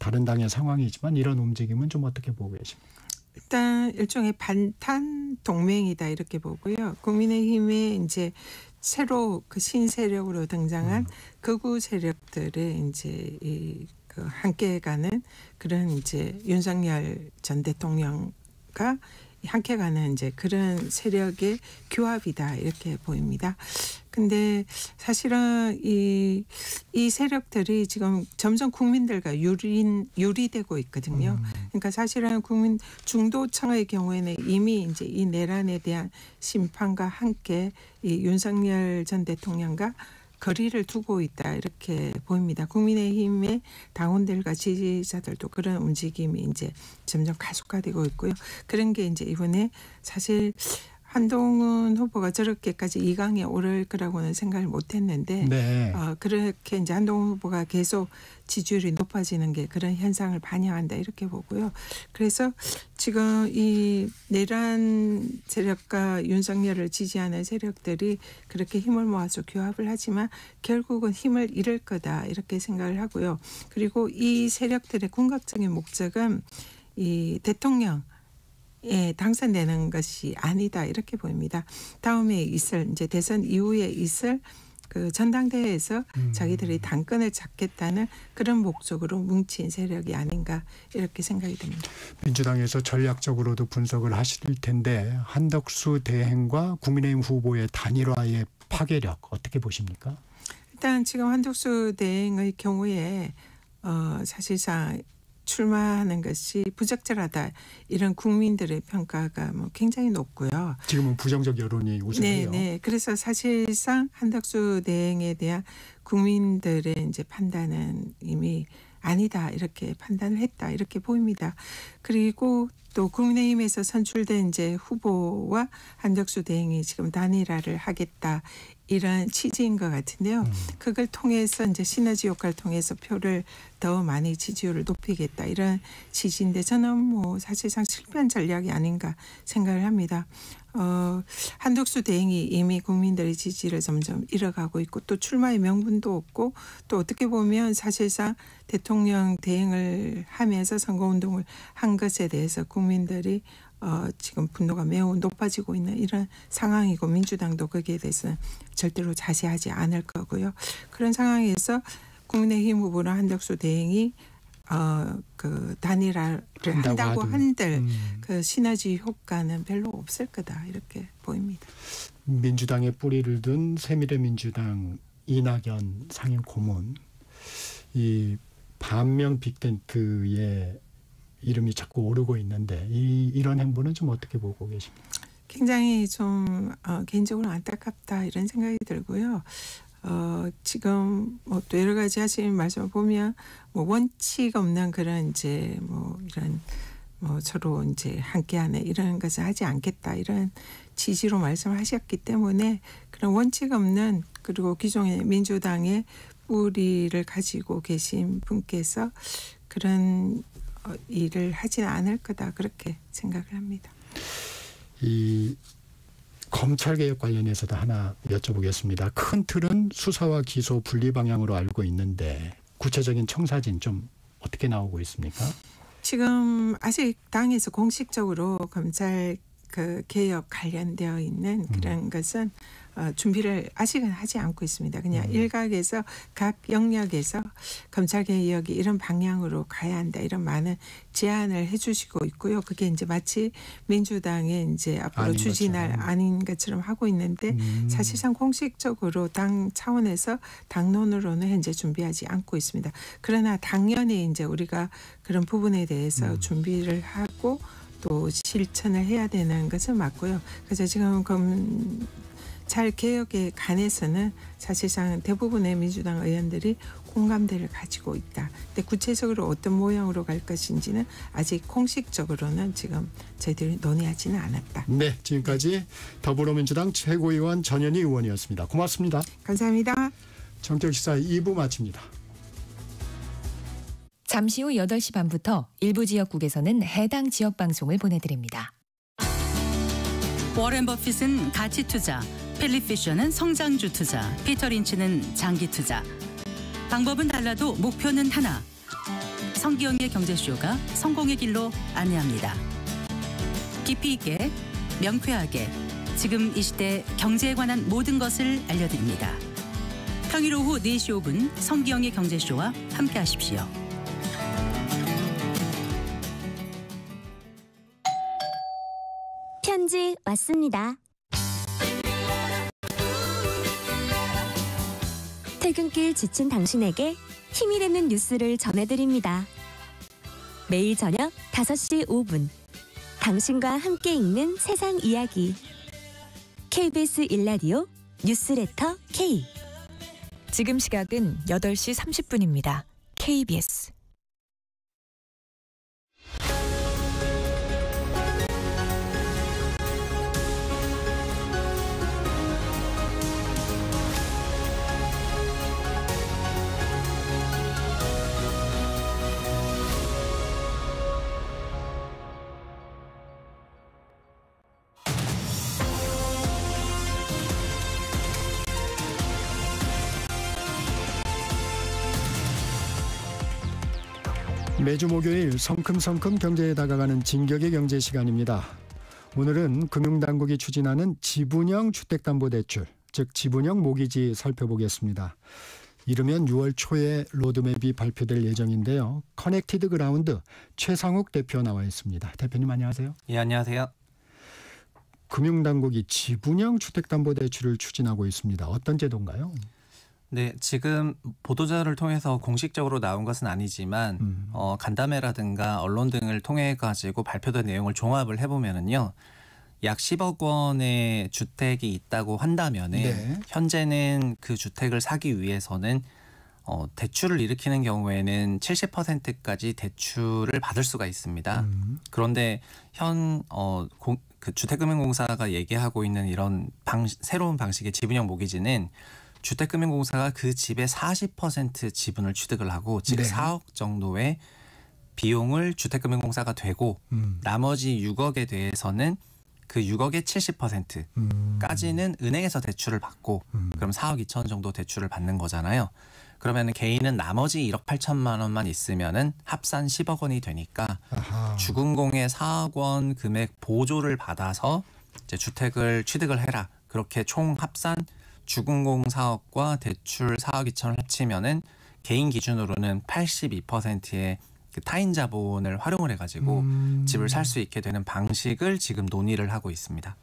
다른 당의 상황이지만 이런 움직임은 좀 어떻게 보고 계십니까? 일단 일종의 반탄 동맹이다 이렇게 보고요. 국민의힘에 이제 새로 그 신세력으로 등장한 극우 세력들의 이제 그 함께 가는 그런 이제 윤석열 전 대통령과 함께 가는 이제 그런 세력의 규합이다 이렇게 보입니다. 근데 사실은 이 세력들이 지금 점점 국민들과 유리되고 있거든요. 그러니까 사실은 국민 중도층의 경우에는 이미 이제 이 내란에 대한 심판과 함께 이 윤석열 전 대통령과 거리를 두고 있다 이렇게 보입니다. 국민의힘의 당원들과 지지자들도 그런 움직임이 이제 점점 가속화되고 있고요. 그런 게 이제 이번에 사실 한동훈 후보가 저렇게까지 2강에 오를 거라고는 생각을 못했는데 네. 그렇게 이제 한동훈 후보가 계속 지지율이 높아지는 게 그런 현상을 반영한다 이렇게 보고요. 그래서 지금 이 내란 세력과 윤석열을 지지하는 세력들이 그렇게 힘을 모아서 규합을 하지만 결국은 힘을 잃을 거다 이렇게 생각을 하고요. 그리고 이 세력들의 궁극적인 목적은 이 대통령 당선되는 것이 아니다 이렇게 보입니다. 다음에 있을 이제 대선 이후에 있을 그 전당대회에서 자기들이 당권을 잡겠다는 그런 목적으로 뭉친 세력이 아닌가 이렇게 생각이 듭니다. 민주당에서 전략적으로도 분석을 하실 텐데 한덕수 대행과 국민의힘 후보의 단일화의 파괴력 어떻게 보십니까? 일단 지금 한덕수 대행의 경우에 사실상 출마하는 것이 부적절하다 이런 국민들의 평가가 뭐 굉장히 높고요. 지금은 부정적 여론이 우세해요. 네. 그래서 사실상 한덕수 대행에 대한 국민들의 이제 판단은 이미 아니다 이렇게 판단을 했다 이렇게 보입니다. 그리고 또 국민의힘에서 선출된 이제 후보와 한덕수 대행이 지금 단일화를 하겠다 이런 취지인 것 같은데요. 그걸 통해서 이제 시너지 효과를 통해서 표를 더 많이 지지율을 높이겠다 이런 취지인데 저는 뭐 사실상 실패한 전략이 아닌가 생각을 합니다. 한덕수 대행이 이미 국민들의 지지를 점점 잃어가고 있고 또 출마의 명분도 없고 또 어떻게 보면 사실상 대통령 대행을 하면서 선거운동을 한 것에 대해서 국민들이 지금 분노가 매우 높아지고 있는 이런 상황이고 민주당도 거기에 대해서는 절대로 자세하지 않을 거고요. 그런 상황에서 국민의힘 후보나 한덕수 대행이 그 단일화를 한다고 한들 그 시너지 효과는 별로 없을 거다 이렇게 보입니다. 민주당의 뿌리를 둔 새미래민주당 이낙연 상임 고문 이 반면 빅텐트의 이름이 자꾸 오르고 있는데 이런 행보는 좀 어떻게 보고 계십니까? 굉장히 좀 개인적으로 안타깝다 이런 생각이 들고요. 지금 뭐 또 여러 가지 하시는 말씀을 보면 뭐 원칙 없는 그런 이제 뭐 이런 뭐 서로 이제 함께하는 이런 것을 하지 않겠다 이런 취지로 말씀을 하셨기 때문에 그런 원칙 없는 그리고 기존의 민주당의 뿌리를 가지고 계신 분께서 그런 일을 하지는 않을 거다 그렇게 생각을 합니다. 이 검찰개혁 관련해서도 하나 여쭤보겠습니다. 큰 틀은 수사와 기소 분리 방향으로 알고 있는데 구체적인 청사진 좀 어떻게 나오고 있습니까? 지금 아직 당에서 공식적으로 검찰 그 개혁 관련되어 있는 그런 것은 준비를 아직은 하지 않고 있습니다. 그냥 일각에서 각 영역에서 검찰 개혁이 이런 방향으로 가야 한다 이런 많은 제안을 해주시고 있고요. 그게 이제 마치 민주당의 이제 앞으로 추진할 아닌 것처럼 하고 있는데 사실상 공식적으로 당 차원에서 당론으로는 현재 준비하지 않고 있습니다. 그러나 당연히 이제 우리가 그런 부분에 대해서 준비를 하고 또 실천을 해야 되는 것은 맞고요. 그래서 지금 검찰 개혁에 관해서는 사실상 대부분의 민주당 의원들이 공감대를 가지고 있다. 근데 구체적으로 어떤 모양으로 갈 것인지는 아직 공식적으로는 지금 저희들이 논의하지는 않았다. 네, 지금까지 더불어민주당 최고위원 전현희 의원이었습니다. 고맙습니다. 감사합니다. 정책시사 2부 마칩니다. 잠시 후 8시 반부터 일부 지역국에서는 해당 지역 방송을 보내드립니다. 워렌 버핏은 가치 투자, 필립 피셔는 성장주 투자, 피터 린치는 장기 투자. 방법은 달라도 목표는 하나. 성기영의 경제쇼가 성공의 길로 안내합니다. 깊이 있게, 명쾌하게, 지금 이 시대 경제에 관한 모든 것을 알려드립니다. 평일 오후 4시 5분 성기영의 경제쇼와 함께하십시오. 편지 왔습니다. 퇴근길 지친 당신에게 힘이 되는 뉴스를 전해드립니다. 매일 저녁 5시 5분 당신과 함께 읽는 세상 이야기 KBS 1라디오 뉴스레터 K. 지금 시각은 8시 30분입니다. KBS. 매주 목요일 성큼성큼 경제에 다가가는 진격의 경제 시간입니다. 오늘은 금융당국이 추진하는 지분형 주택담보대출, 즉 지분형 모기지 살펴보겠습니다. 이르면 6월 초에 로드맵이 발표될 예정인데요. 커넥티드 그라운드 최상욱 대표 나와 있습니다. 대표님 안녕하세요. 예, 안녕하세요. 금융당국이 지분형 주택담보대출을 추진하고 있습니다. 어떤 제도인가요? 네, 지금 보도자료를 통해서 공식적으로 나온 것은 아니지만 간담회라든가 언론 등을 통해 가지고 발표된 내용을 종합을 해보면은요, 약 10억 원의 주택이 있다고 한다면은 네. 현재는 그 주택을 사기 위해서는 대출을 일으키는 경우에는 70%까지 대출을 받을 수가 있습니다. 그런데 그 주택금융공사가 얘기하고 있는 이런 새로운 방식의 지분형 모기지는 주택금융공사가 그 집의 40% 지분을 취득을 하고 즉 네. 4억 정도의 비용을 주택금융공사가 되고 나머지 6억에 대해서는 그 6억의 70%까지는 은행에서 대출을 받고 그럼 4억 2천 정도 대출을 받는 거잖아요. 그러면 개인은 나머지 1억 8천만 원만 있으면은 합산 10억 원이 되니까 아하. 주금공의 4억 원 금액 보조를 받아서 이제 주택을 취득을 해라. 그렇게 총 합산 주금공 4억과 대출 4억 2천을 합치면은 개인 기준으로는 82%의 그 타인 자본을 활용을 해가지고 집을 살 수 있게 되는 방식을 지금 논의를 하고 있습니다.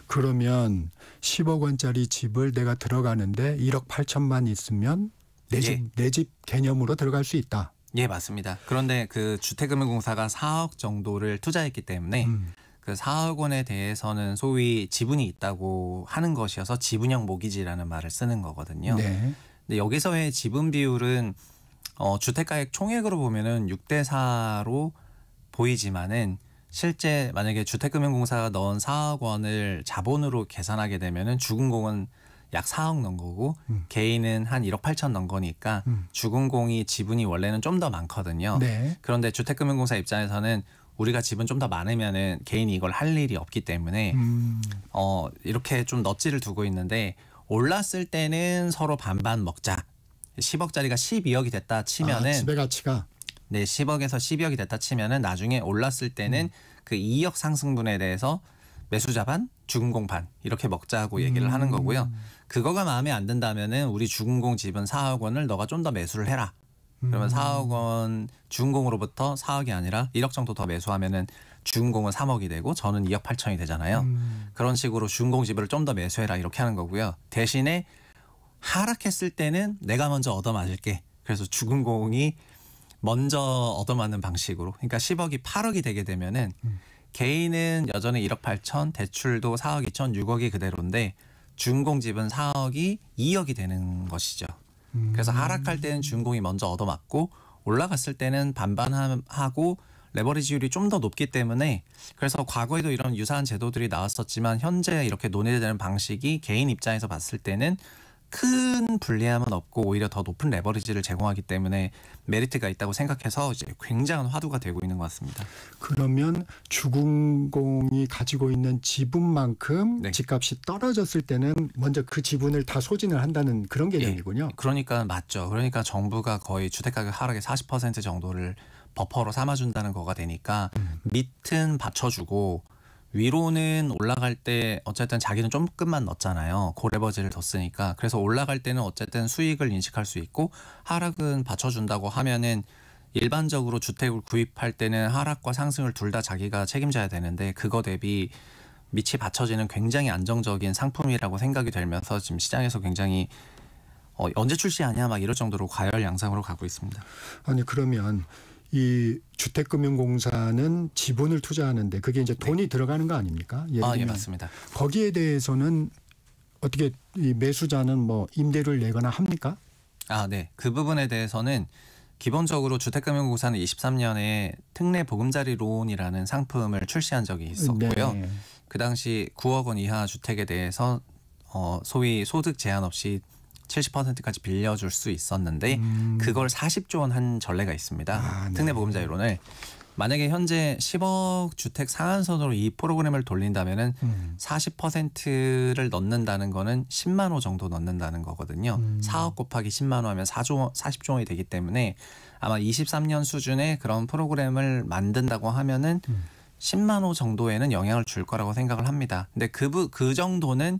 그러면 10억 원짜리 집을 내가 들어가는데 1억 8천만 있으면 내 집 개념으로 들어갈 수 있다. 예, 맞습니다. 그런데 그 주택금융공사가 4억 정도를 투자했기 때문에 그 4억 원에 대해서는 소위 지분이 있다고 하는 것이어서 지분형 모기지라는 말을 쓰는 거거든요. 네. 근데 여기서의 지분 비율은 주택가액 총액으로 보면은 6대4로 보이지만은 실제 만약에 주택금융공사가 넣은 4억 원을 자본으로 계산하게 되면은 주금공은 약 4억 넣은 거고 개인은 한 1억 8천 넣은 거니까 주금공이 지분이 원래는 좀 더 많거든요. 네. 그런데 주택금융공사 입장에서는 우리가 지분 좀 더 많으면은 개인이 이걸 할 일이 없기 때문에 이렇게 좀 넛지를 두고 있는데 올랐을 때는 서로 반반 먹자. 10억짜리가 12억이 됐다 치면은 집의 가치가 네, 10억에서 12억이 됐다 치면은 나중에 올랐을 때는 그 2억 상승분에 대해서 매수자 반, 주금공 반 이렇게 먹자고 얘기를 하는 거고요. 그거가 마음에 안 든다면은 우리 주금공 지분 4억 원을 너가 좀 더 매수를 해라. 그러면 4억 원 주금공으로부터 4억이 아니라 1억 정도 더 매수하면은 주금공은 3억이 되고 저는 2억 8천이 되잖아요. 그런 식으로 주금공 지분을 좀 더 매수해라 이렇게 하는 거고요. 대신에 하락했을 때는 내가 먼저 얻어맞을게. 그래서 주금공이 먼저 얻어맞는 방식으로. 그러니까 10억이 8억이 되게 되면은 개인은 여전히 1억 8천, 대출도 4억 2천, 6억이 그대로인데 주금공 지분 4억이 2억이 되는 것이죠. 그래서 하락할 때는 주금공이 먼저 얻어맞고 올라갔을 때는 반반하고 레버리지율이 좀 더 높기 때문에 그래서 과거에도 이런 유사한 제도들이 나왔었지만 현재 이렇게 논의되는 방식이 개인 입장에서 봤을 때는 큰 불리함은 없고 오히려 더 높은 레버리지를 제공하기 때문에 메리트가 있다고 생각해서 이제 굉장한 화두가 되고 있는 것 같습니다. 그러면 주금공이 가지고 있는 지분만큼 네. 집값이 떨어졌을 때는 먼저 그 지분을 다 소진을 한다는 그런 개념이군요. 그러니까 맞죠. 그러니까 정부가 거의 주택가격 하락의 40% 정도를 버퍼로 삼아준다는 거가 되니까 밑은 받쳐주고 위로는 올라갈 때 어쨌든 자기는 조금만 넣었잖아요. 고레버지를 뒀으니까. 그래서 올라갈 때는 어쨌든 수익을 인식할 수 있고 하락은 받쳐준다고 하면은 일반적으로 주택을 구입할 때는 하락과 상승을 둘 다 자기가 책임져야 되는데 그거 대비 밑이 받쳐지는 굉장히 안정적인 상품이라고 생각이 들면서 지금 시장에서 굉장히 언제 출시하냐 막 이럴 정도로 과열 양상으로 가고 있습니다. 아니 그러면 이 주택금융공사는 지분을 투자하는데 그게 이제 돈이 들어가는 거 아닙니까? 예를 들면 예, 맞습니다. 거기에 대해서는 어떻게 이 매수자는 뭐 임대료를 내거나 합니까? 네. 그 부분에 대해서는 기본적으로 주택금융공사는 23년에 특례 보금자리 론이라는 상품을 출시한 적이 있었고요. 네. 그 당시 9억 원 이하 주택에 대해서 소위 소득 제한 없이 70%까지 빌려줄 수 있었는데 그걸 40조 원 한 전례가 있습니다. 네. 특례 보금자리론을. 만약에 현재 10억 주택 상한선으로 이 프로그램을 돌린다면은 40%를 넣는다는 거는 10만 호 정도 넣는다는 거거든요. 4억 곱하기 10만 호 하면 40조 원이 되기 때문에 아마 23년 수준의 그런 프로그램을 만든다고 하면은 10만 호 정도에는 영향을 줄 거라고 생각을 합니다. 근데 그 정도는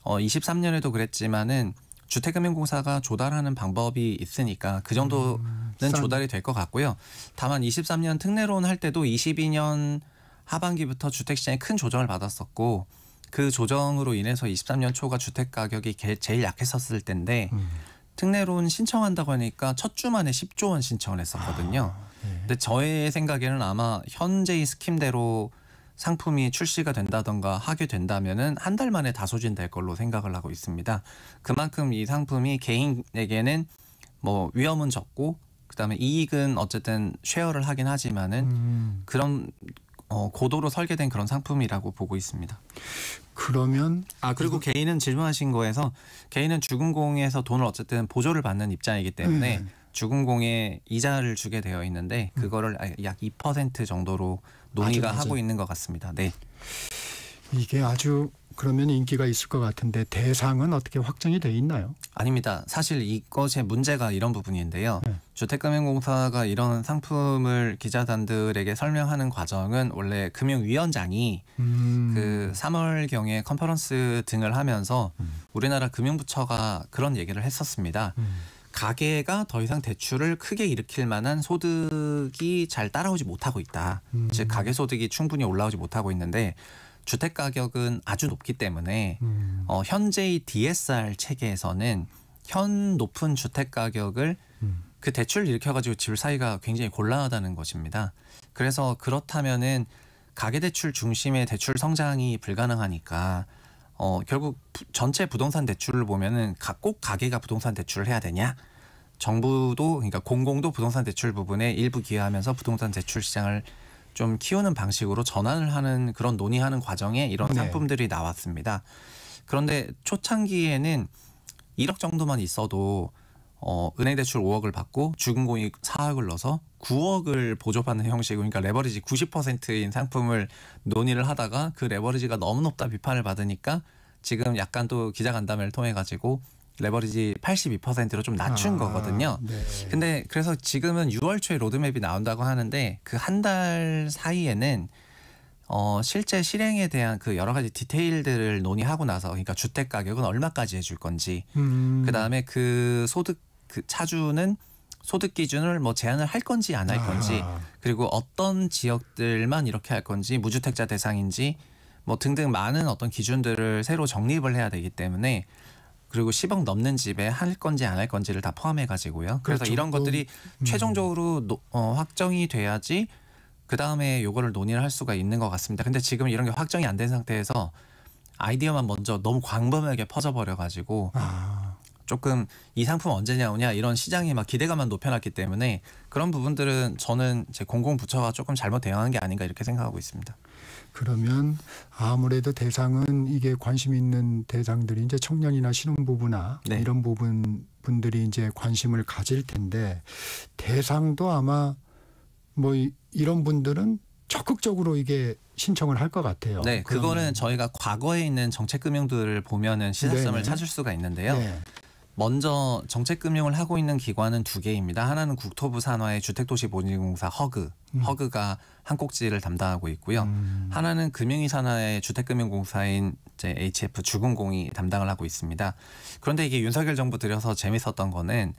23년에도 그랬지만은 주택금융공사가 조달하는 방법이 있으니까 그 정도는 조달이 될 것 같고요. 다만 23년 특례론 할 때도 22년 하반기부터 주택시장이 큰 조정을 받았었고 그 조정으로 인해서 23년 초가 주택가격이 제일 약했었을 때인데 특례론 신청한다고 하니까 첫 주 만에 10조 원 신청을 했었거든요. 근데 저의 생각에는 아마 현재의 스킴대로 상품이 출시가 된다던가 하게 된다면은 한 달 만에 다 소진될 걸로 생각을 하고 있습니다. 그만큼 이 상품이 개인에게는 뭐 위험은 적고 그다음에 이익은 어쨌든 쉐어를 하긴 하지만은 그런 고도로 설계된 그런 상품이라고 보고 있습니다. 그러면 그리고 개인은 질문하신 거에서 개인은 주금공에서 돈을 어쨌든 보조를 받는 입장이기 때문에 주금공에 이자를 주게 되어 있는데 그거를 약 2% 정도로 논의가 하고 있는 것 같습니다. 네. 이게 아주 그러면 인기가 있을 것 같은데 대상은 어떻게 확정이 돼 있나요? 아닙니다. 사실 이것의 문제가 이런 부분인데요. 주택금융공사가 이런 상품을 기자단들에게 설명하는 과정은 원래 금융위원장이 그 3월경에 컨퍼런스 등을 하면서 우리나라 금융부처가 그런 얘기를 했었습니다. 가계가 더 이상 대출을 크게 일으킬 만한 소득이 잘 따라오지 못하고 있다. 즉 가계 소득이 충분히 올라오지 못하고 있는데 주택 가격은 아주 높기 때문에 현재의 DSR 체계에서는 현 높은 주택 가격을 그 대출을 일으켜가지고 집을 사기가 굉장히 곤란하다는 것입니다. 그래서 그렇다면은 가계대출 중심의 대출 성장이 불가능하니까 결국 전체 부동산 대출을 보면은 꼭 가계가 부동산 대출을 해야 되냐? 정부도 그러니까 공공도 부동산 대출 부분에 일부 기여하면서 부동산 대출 시장을 좀 키우는 방식으로 전환을 하는 그런 논의하는 과정에 이런 상품들이 나왔습니다. 그런데 초창기에는 1억 정도만 있어도 은행 대출 5억을 받고 주금공이 4억을 넣어서 9억을 보조받는 형식, 그러니까 레버리지 90%인 상품을 논의를 하다가 그 레버리지가 너무 높다 비판을 받으니까 지금 약간 또 기자간담회를 통해 가지고 레버리지 82%로 좀 낮춘 거거든요. 네. 근데 그래서 지금은 6월 초에 로드맵이 나온다고 하는데 그 한 달 사이에는 실제 실행에 대한 그 여러 가지 디테일들을 논의하고 나서 그러니까 주택 가격은 얼마까지 해줄 건지 그다음에 그 소득 그 차주는 소득 기준을 뭐 제한을 할 건지 안 할 건지 그리고 어떤 지역들만 이렇게 할 건지 무주택자 대상인지 뭐 등등 많은 어떤 기준들을 새로 정립을 해야 되기 때문에 그리고 10억 넘는 집에 할 건지 안 할 건지를 다 포함해 가지고요. 그래서 그렇죠. 이런 것들이 최종적으로 확정이 돼야지 그다음에 요거를 논의를 할 수가 있는 것 같습니다. 근데 지금 이런 게 확정이 안 된 상태에서 아이디어만 먼저 너무 광범위하게 퍼져버려 가지고 조금 이 상품 언제 나오냐 이런 시장이 막 기대감만 높여놨기 때문에 그런 부분들은 저는 제 공공부처가 조금 잘못 대응한 게 아닌가 이렇게 생각하고 있습니다. 그러면 아무래도 대상은 이게 관심 있는 대상들이 이제 청년이나 신혼부부나 네. 이런 분들이 이제 관심을 가질 텐데 대상도 아마 뭐 이런 분들은 적극적으로 이게 신청을 할 것 같아요. 네, 그거는 저희가 과거에 있는 정책금융들을 보면은 시사점을 네. 찾을 수가 있는데요. 네. 먼저 정책금융을 하고 있는 기관은 두 개입니다. 하나는 국토부 산하의 주택도시보증공사 허그가 한 꼭지를 담당하고 있고요. 하나는 금융위 산하의 주택금융공사인 이제 HF 주금공이 담당을 하고 있습니다. 그런데 이게 윤석열 정부 들여서 재밌었던 거는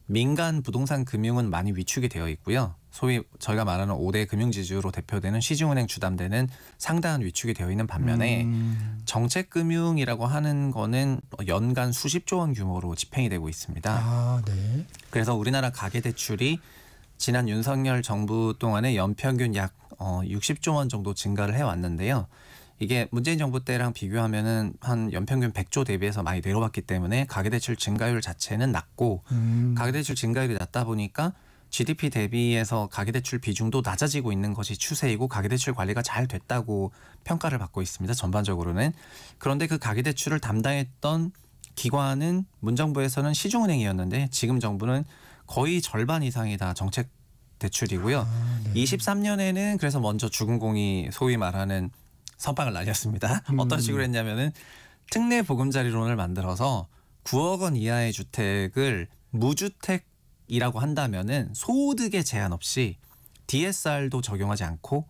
민간 부동산 금융은 많이 위축이 되어 있고요. 소위 저희가 말하는 5대 금융지주로 대표되는 시중은행 주담대는 상당한 위축이 되어 있는 반면에 정책금융이라고 하는 거는 연간 수십조 원 규모로 집행이 되고 있습니다. 아, 네. 그래서 우리나라 가계대출이 지난 윤석열 정부 동안에 연평균 약 60조 원 정도 증가를 해왔는데요. 이게 문재인 정부 때랑 비교하면은 한 연평균 100조 대비해서 많이 내려왔기 때문에 가계대출 증가율 자체는 낮고 가계대출 증가율이 낮다 보니까 GDP 대비해서 가계대출 비중도 낮아지고 있는 것이 추세이고 가계대출 관리가 잘 됐다고 평가를 받고 있습니다. 전반적으로는. 그런데 그 가계대출을 담당했던 기관은 문정부에서는 시중은행이었는데 지금 정부는 거의 절반 이상이 다 정책 대출이고요. 네. 23년에는 그래서 먼저 주금공이 소위 말하는 선빵을 날렸습니다. 어떤 식으로 했냐면은 특례 보금자리론을 만들어서 9억 원 이하의 주택을 무주택이라고 한다면은 소득에 제한 없이 DSR도 적용하지 않고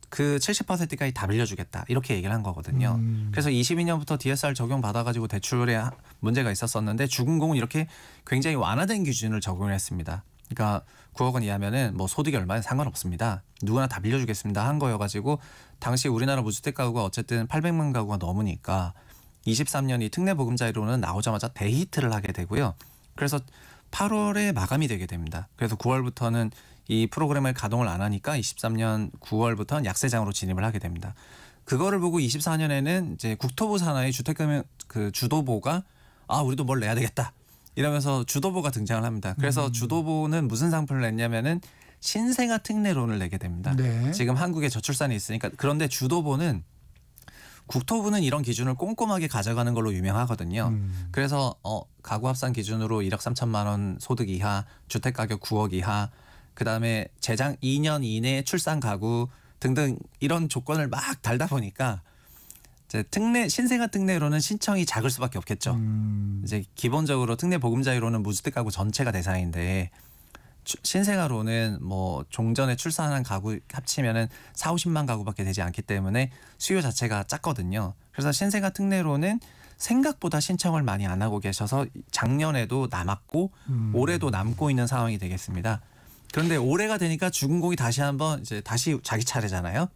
그 70%까지 다 빌려주겠다 이렇게 얘기를 한 거거든요. 그래서 22년부터 DSR 적용 받아가지고 대출에 문제가 있었었는데 주금공은 이렇게 굉장히 완화된 기준을 적용을 했습니다. 그러니까 9억 원 이하면은 뭐 소득이 얼마나 상관없습니다. 누구나 다 빌려주겠습니다 한 거여가지고 당시 우리나라 무주택 가구가 어쨌든 800만 가구가 넘으니까 23년 이 특례 보금자리론은 나오자마자 대히트를 하게 되고요. 그래서 8월에 마감이 되게 됩니다. 그래서 9월부터는 이 프로그램을 가동을 안 하니까 23년 9월부터는 약세장으로 진입을 하게 됩니다. 그거를 보고 24년에는 이제 국토부 산하의 주택금융 그 주도보가 우리도 뭘 내야 되겠다. 이러면서 주도보가 등장을 합니다. 그래서 주도보는 무슨 상품을 냈냐면은 신생아 특례론을 내게 됩니다. 네. 지금 한국에 저출산이 있으니까 그런데 주도보는 국토부는 이런 기준을 꼼꼼하게 가져가는 걸로 유명하거든요. 그래서 가구 합산 기준으로 1억 3천만 원 소득 이하, 주택 가격 9억 이하, 그다음에 재작 2년 이내 출산 가구 등등 이런 조건을 막 달다 보니까 이제 신생아 특례로는 신청이 작을 수밖에 없겠죠. 이제 기본적으로 특례 보금자리로는 무주택 가구 전체가 대상인데 신생아로는 뭐 종전에 출산한 가구 합치면은 4, 50만 가구밖에 되지 않기 때문에 수요 자체가 작거든요. 그래서 신생아 특례로는 생각보다 신청을 많이 안 하고 계셔서 작년에도 남았고 올해도 남고 있는 상황이 되겠습니다. 그런데 올해가 되니까 주금공이 다시 자기 차례잖아요.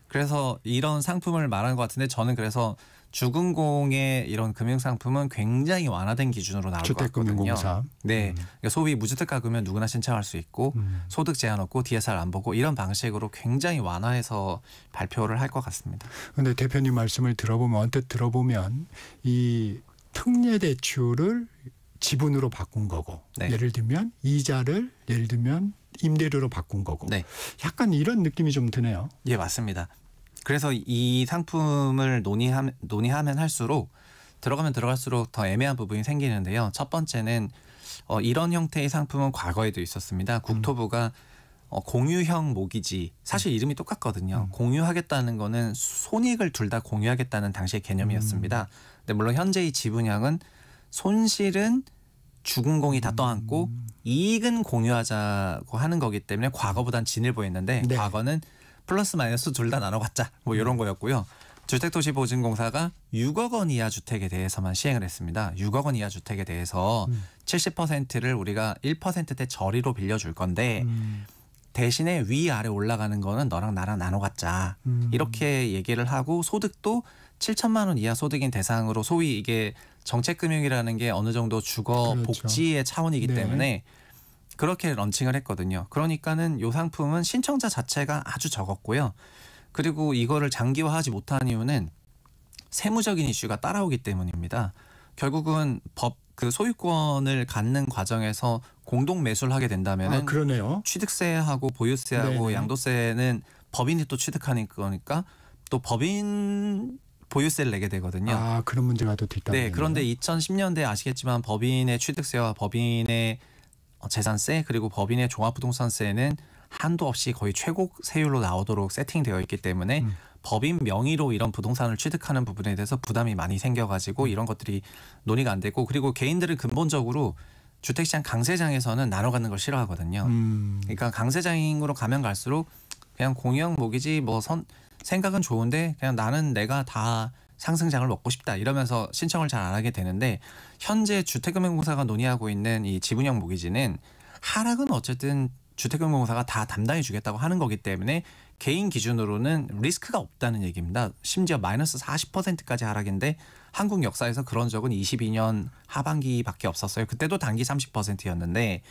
그래서 이런 상품을 말하는 것 같은데 저는 그래서 주금공의 이런 금융상품은 굉장히 완화된 기준으로 나올 것 같거든요. 주택금융공사. 네, 그러니까 소위 무주택 가구면 누구나 신청할 수 있고 소득 제한 없고 DSR 안 보고 이런 방식으로 굉장히 완화해서 발표를 할 것 같습니다. 그런데 대표님 말씀을 언뜻 들어보면 이 특례 대출을 지분으로 바꾼 거고 네. 예를 들면 이자를 예를 들면 임대료로 바꾼 거고 네. 약간 이런 느낌이 좀 드네요. 예, 맞습니다. 그래서 이 상품을 논의하면 할수록 들어가면 들어갈수록 더 애매한 부분이 생기는데요. 첫 번째는 이런 형태의 상품은 과거에도 있었습니다. 국토부가 공유형 모기지 사실 이름이 똑같거든요. 공유하겠다는 거는 손익을 둘 다 공유하겠다는 당시의 개념이었습니다. 근데 물론 현재의 지분형은 손실은 주금공이 다 떠안고 이익은 공유하자고 하는 거기 때문에 과거보단 진일보 했는데 네. 과거는 플러스 마이너스 둘 다 나눠 갖자 뭐 이런 거였고요. 주택도시보증공사가 6억 원 이하 주택에 대해서만 시행을 했습니다. 6억 원 이하 주택에 대해서 70%를 우리가 1%대 저리로 빌려줄 건데 대신에 위아래 올라가는 거는 너랑 나랑 나눠 갖자. 이렇게 얘기를 하고 소득도 7천만 원 이하 소득인 대상으로 소위 이게 정책금융이라는 게 어느 정도 주거 그렇죠. 복지의 차원이기 네. 때문에 그렇게 런칭을 했거든요. 그러니까는 이 상품은 신청자 자체가 아주 적었고요. 그리고 이거를 장기화하지 못한 이유는 세무적인 이슈가 따라오기 때문입니다. 결국은 그 소유권을 갖는 과정에서 공동 매수를 하게 된다면은 그러네요. 취득세하고 보유세하고 네네. 양도세는 법인이 또 취득하는 거니까 또 법인 보유세를 내게 되거든요. 그런 문제가 또 있다. 네, 그런데 2010년대 아시겠지만 법인의 취득세와 법인의 재산세 그리고 법인의 종합부동산세는 한도 없이 거의 최고 세율로 나오도록 세팅되어 있기 때문에 법인 명의로 이런 부동산을 취득하는 부분에 대해서 부담이 많이 생겨가지고 이런 것들이 논의가 안 되고, 그리고 개인들은 근본적으로 주택시장 강세장에서는 나눠 갖는 걸 싫어하거든요. 그러니까 강세장으로 가면 갈수록 그냥 공영 모기지 생각은 좋은데 그냥 나는 내가 다 상승장을 먹고 싶다 이러면서 신청을 잘 안 하게 되는데, 현재 주택금융공사가 논의하고 있는 이 지분형 모기지는 하락은 어쨌든 주택금융공사가 다 담당해 주겠다고 하는 거기 때문에 개인 기준으로는 리스크가 없다는 얘기입니다. 심지어 마이너스 40%까지 하락인데 한국 역사에서 그런 적은 22년 하반기밖에 없었어요. 그때도 단기 30%였는데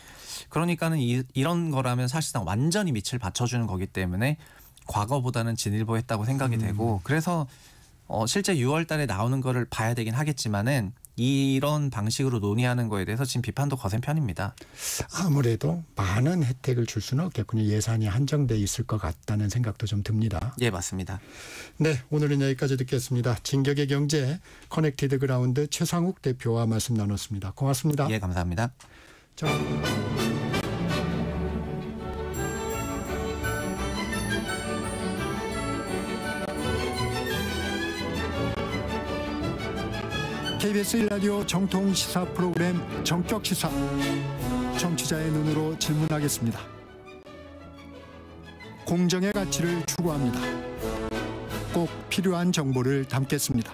그러니까는 이런 거라면 사실상 완전히 밑을 받쳐주는 거기 때문에 과거보다는 진일보했다고 생각이 되고, 그래서 실제 6월 달에 나오는 거를 봐야 되긴 하겠지만은 이런 방식으로 논의하는 거에 대해서 지금 비판도 거센 편입니다. 아무래도 많은 혜택을 줄 수는 없겠군요. 예산이 한정돼 있을 것 같다는 생각도 좀 듭니다. 예, 맞습니다. 네, 오늘은 여기까지 듣겠습니다. 진격의 경제 커넥티드 그라운드 최상욱 대표와 말씀 나눴습니다. 고맙습니다. 예, 감사합니다. KBS 1라디오 정통 시사 프로그램 정격 시사, 정치자의 눈으로 질문하겠습니다. 공정의 가치를 추구합니다. 꼭 필요한 정보를 담겠습니다.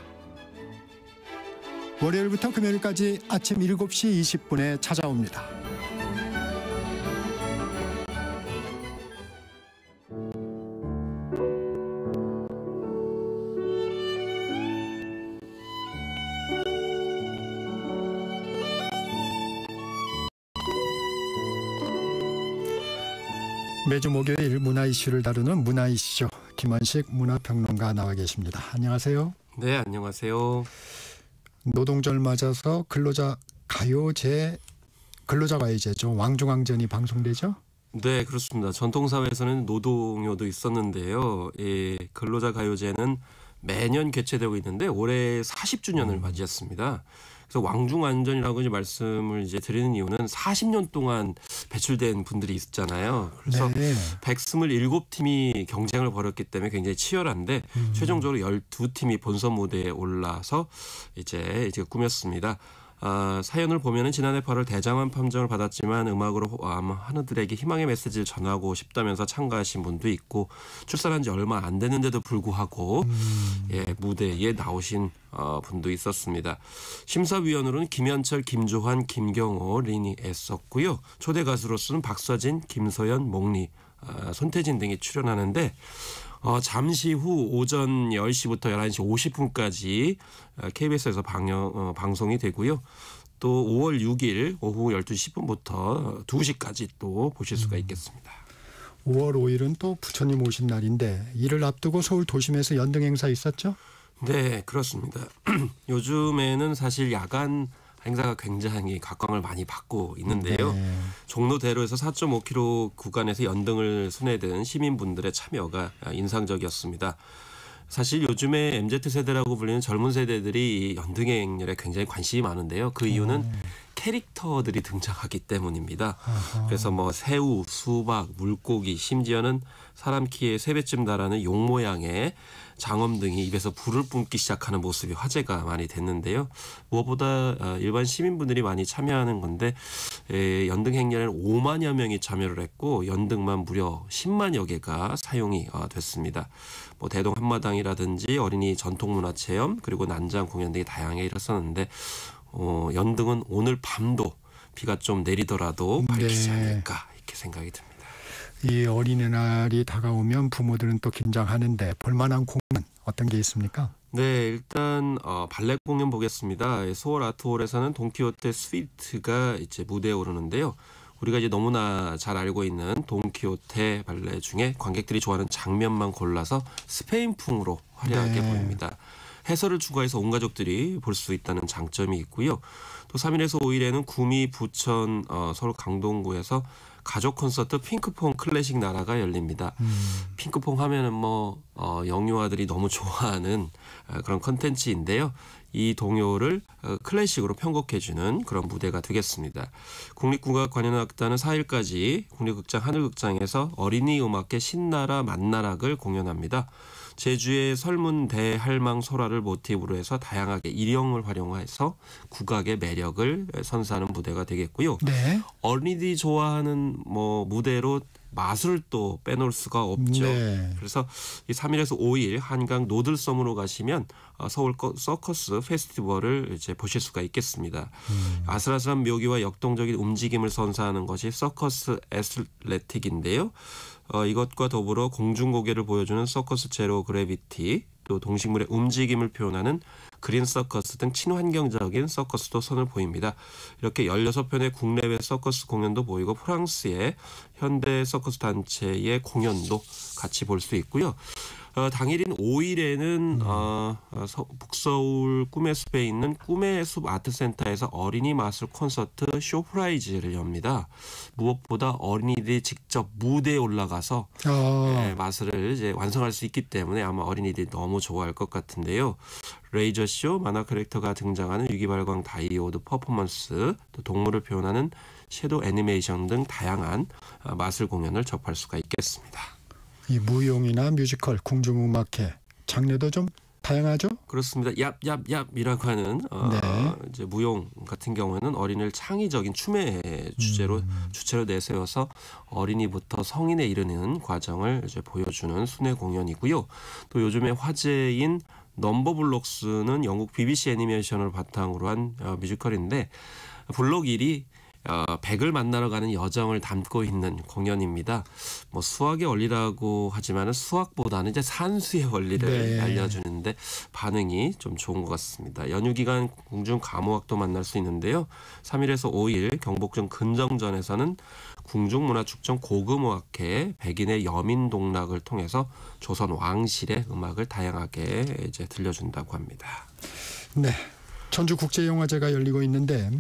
월요일부터 금요일까지 아침 7시 20분에 찾아옵니다. 매주 목요일 문화 이슈를 다루는 문화 이슈쇼, 김원식 문화평론가 나와 계십니다. 안녕하세요. 네, 안녕하세요. 노동절 맞아서 근로자 가요제죠. 왕중왕전이 방송되죠? 네, 그렇습니다. 전통사회에서는 노동요도 있었는데요. 근로자 가요제는 매년 개최되고 있는데 올해 40주년을 맞이했습니다. 그래서 왕중왕전이라고 이제 말씀을 이제 드리는 이유는 40년 동안 배출된 분들이 있잖아요. 그래서 127팀이 경쟁을 벌였기 때문에 굉장히 치열한데 최종적으로 12팀이 본선 무대에 올라서 이제 꾸몄습니다. 사연을 보면은 지난해 8월 대장암 판정을 받았지만 음악으로 하느들에게 희망의 메시지를 전하고 싶다면서 참가하신 분도 있고, 출산한 지 얼마 안 됐는데도 불구하고 무대에 나오신 분도 있었습니다. 심사위원으로는 김현철, 김조환, 김경호, 린이 애썼고요. 초대 가수로서는 박서진, 김서연, 몽리, 손태진 등이 출연하는데 잠시 후 오전 10시부터 11시 50분까지 KBS에서 방송이 되고요. 또 5월 6일 오후 12시 10분부터 2시까지 또 보실 수가 있겠습니다. 5월 5일은 또 부처님 오신 날인데 이를 앞두고 서울 도심에서 연등 행사 있었죠? 네, 그렇습니다. 요즘에는 사실 야간 행사가 굉장히 각광을 많이 받고 있는데요. 종로대로에서 4.5km 구간에서 연등을 순회든 시민분들의 참여가 인상적이었습니다. 사실 요즘에 MZ세대라고 불리는 젊은 세대들이 연등 행렬에 굉장히 관심이 많은데요. 그 이유는 캐릭터들이 등장하기 때문입니다. 그래서 새우, 수박, 물고기, 심지어는 사람 키의 3배쯤 달하는 용 모양의 장엄 등이 입에서 불을 뿜기 시작하는 모습이 화제가 많이 됐는데요. 무엇보다 일반 시민분들이 많이 참여하는 건데 연등 행렬에는 5만여 명이 참여를 했고 연등만 무려 10만여 개가 사용이 됐습니다. 대동 한마당이라든지 어린이 전통문화체험 그리고 난장 공연 등이 다양하게 일었었는데 연등은 오늘 밤도 비가 좀 내리더라도 밝히지 않을까 이렇게 생각이 듭니다. 이 어린이날이 다가오면 부모들은 또 긴장하는데 볼만한 공연 어떤 게 있습니까? 네, 일단 발레 공연 보겠습니다. 서울 아트홀에서는 돈키호테 스위트가 이제 무대에 오르는데요. 우리가 이제 너무나 잘 알고 있는 돈키호테 발레 중에 관객들이 좋아하는 장면만 골라서 스페인풍으로 화려하게 보입니다. 해설을 추가해서 온 가족들이 볼 수 있다는 장점이 있고요. 또 3일에서 5일에는 구미, 부천, 서울 강동구에서 가족 콘서트 핑크퐁 클래식 나라가 열립니다. 핑크퐁 하면은 영유아들이 너무 좋아하는 그런 컨텐츠인데요. 이 동요를 클래식으로 편곡해주는 그런 무대가 되겠습니다. 국립국악관현악단은 4일까지 국립극장 하늘극장에서 어린이 음악회 신나라 만나락을 공연합니다. 제주의 설문 대할망 소라를 모티브로 해서 다양하게 일형을 활용해서 국악의 매력을 선사하는 무대가 되겠고요. 네. 어린이들이 좋아하는 무대로 마술을 또 빼놓을 수가 없죠. 네. 그래서 이 3일에서 5일 한강 노들섬으로 가시면 서울 서커스 페스티벌을 이제 보실 수가 있겠습니다. 아슬아슬한 묘기와 역동적인 움직임을 선사하는 것이 서커스 애슬레틱인데요. 이것과 더불어 공중고개를 보여주는 서커스 제로 그래비티, 또 동식물의 움직임을 표현하는 그린 서커스 등 친환경적인 서커스도 선을 보입니다. 이렇게 16편의 국내외 서커스 공연도 보이고 프랑스의 현대 서커스 단체의 공연도 같이 볼 수 있고요. 당일인 5일에는 북서울 꿈의 숲에 있는 꿈의 숲 아트센터에서 어린이 마술 콘서트 쇼프라이즈를 엽니다. 무엇보다 어린이들이 직접 무대에 올라가서 마술을 이제 완성할 수 있기 때문에 아마 어린이들이 너무 좋아할 것 같은데요. 레이저쇼, 만화 캐릭터가 등장하는 유기발광 다이오드 퍼포먼스, 또 동물을 표현하는 섀도우 애니메이션 등 다양한 마술 공연을 접할 수가 있겠습니다. 이 무용이나 뮤지컬, 궁중음악회 장르도 좀 다양하죠? 그렇습니다. 얍얍얍이라고 하는 이제 무용 같은 경우에는 어린이를 창의적인 춤의 주제로 내세워서 어린이부터 성인에 이르는 과정을 이제 보여주는 순회 공연이고요. 또 요즘에 화제인 넘버블록스는 영국 BBC 애니메이션을 바탕으로 한 뮤지컬인데 블록 1이 백을 만나러 가는 여정을 담고 있는 공연입니다. 수학의 원리라고 하지만은 수학보다는 이제 산수의 원리를 알려주는데 반응이 좀 좋은 것 같습니다. 연휴 기간 궁중 가무학도 만날 수 있는데요. 3일에서 5일 경복궁 근정전에서는 궁중문화축전 고금음악회 백인의 여민동락을 통해서 조선 왕실의 음악을 다양하게 이제 들려준다고 합니다. 네, 전주국제영화제가 열리고 있는데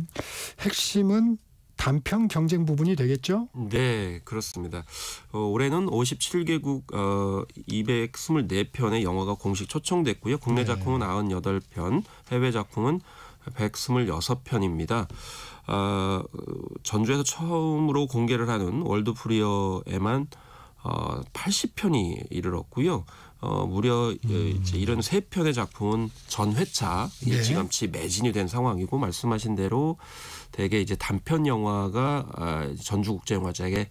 핵심은 단편 경쟁 부분이 되겠죠? 네, 그렇습니다. 올해는 57개국 224편의 영화가 공식 초청됐고요. 국내 작품은 98편, 해외 작품은 126편입니다. 전주에서 처음으로 공개를 하는 월드프리어에만 80편이 이르렀고요. 무려 이제 이런 3편의 작품은 전 회차 일찌감치 매진이 된 상황이고 말씀하신 대로 대개 이제 단편 영화가 전주국제영화제의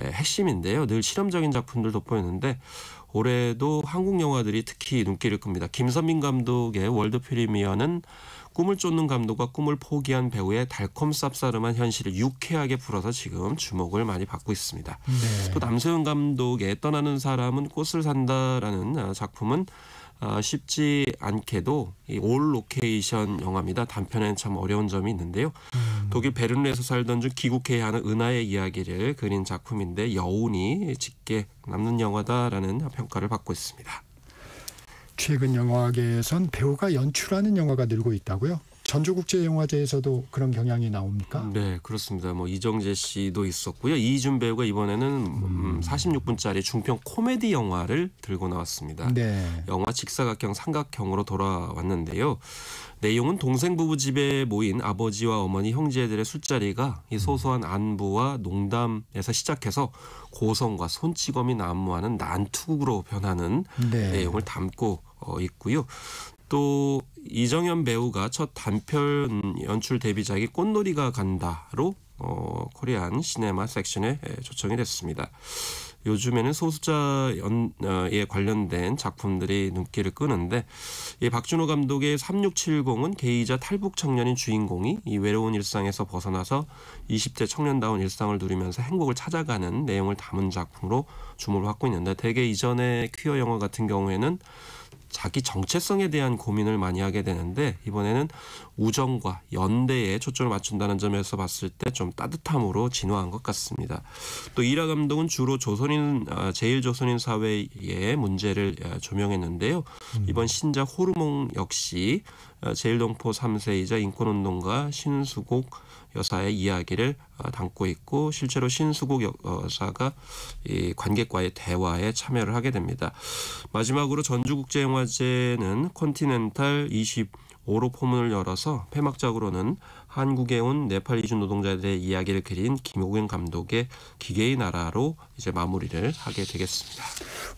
핵심인데요. 늘 실험적인 작품들 돋보이는데 올해도 한국 영화들이 특히 눈길을 끕니다. 김선민 감독의 월드 프리미어는 꿈을 쫓는 감독과 꿈을 포기한 배우의 달콤 쌉싸름한 현실을 유쾌하게 풀어서 지금 주목을 많이 받고 있습니다. 네. 또 남소영 감독의 떠나는 사람은 꽃을 산다라는 작품은 쉽지 않게도 올 로케이션 영화입니다. 단편에는 참 어려운 점이 있는데요. 독일 베를린에서 살던 중 귀국해야 하는 은하의 이야기를 그린 작품인데 여운이 짙게 남는 영화다라는 평가를 받고 있습니다. 최근 영화계에선 배우가 연출하는 영화가 늘고 있다고요? 전주국제영화제에서도 그런 경향이 나옵니까? 네, 그렇습니다. 이정재 씨도 있었고요. 이희준 배우가 이번에는 46분짜리 중평 코미디 영화를 들고 나왔습니다. 네. 영화 직사각형 삼각형으로 돌아왔는데요. 내용은 동생 부부 집에 모인 아버지와 어머니, 형제들의 술자리가 이 소소한 안부와 농담에서 시작해서 고성과 손찌검이 난무하는 난투극으로 변하는 내용을 담고 있고요. 또 이정현 배우가 첫 단편 연출 데뷔작이 꽃놀이가 간다로 코리안 시네마 섹션에 초청이 됐습니다. 요즘에는 소수자에 관련된 작품들이 눈길을 끄는데 이 박준호 감독의 3670은 게이자 탈북 청년인 주인공이 이 외로운 일상에서 벗어나서 20대 청년다운 일상을 누리면서 행복을 찾아가는 내용을 담은 작품으로 주목을 받고 있는데 대개 이전의 퀴어 영화 같은 경우에는 자기 정체성에 대한 고민을 많이 하게 되는데 이번에는 우정과 연대에 초점을 맞춘다는 점에서 봤을 때 좀 따뜻함으로 진화한 것 같습니다. 또 이라 감독은 주로 제일조선인 사회의 문제를 조명했는데요. 이번 신작 호르몬 역시 제일동포 3세이자 인권운동가 신수곡 여사의 이야기를 담고 있고 실제로 신수곡 여사가 이 관객과의 대화에 참여를 하게 됩니다. 마지막으로 전주국제영화제는 컨티넨탈 25로 포문을 열어서 폐막작으로는 한국에 온 네팔 이주 노동자들의 이야기를 그린 김호균 감독의 기계의 나라로 이제 마무리를 하게 되겠습니다.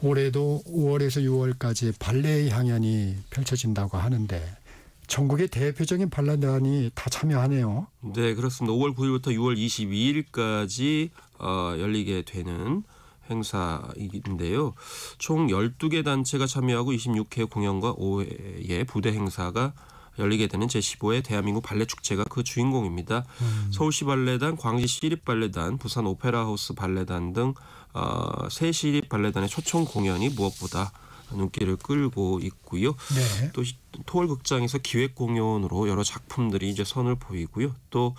올해도 5월에서 6월까지 발레의 향연이 펼쳐진다고 하는데 전국의 대표적인 발레단이 다 참여하네요. 네, 그렇습니다. 5월 9일부터 6월 22일까지 열리게 되는 행사인데요. 총 12개 단체가 참여하고 26회 공연과 5회의 부대 행사가 열리게 되는 제15회 대한민국 발레축제가 그 주인공입니다. 서울시 발레단, 광주 시립발레단, 부산 오페라하우스 발레단 등 세 시립 발레단의 초청 공연이 무엇보다 눈길을 끌고 있고요. 네. 또 토월극장에서 기획 공연으로 여러 작품들이 이제 선을 보이고요. 또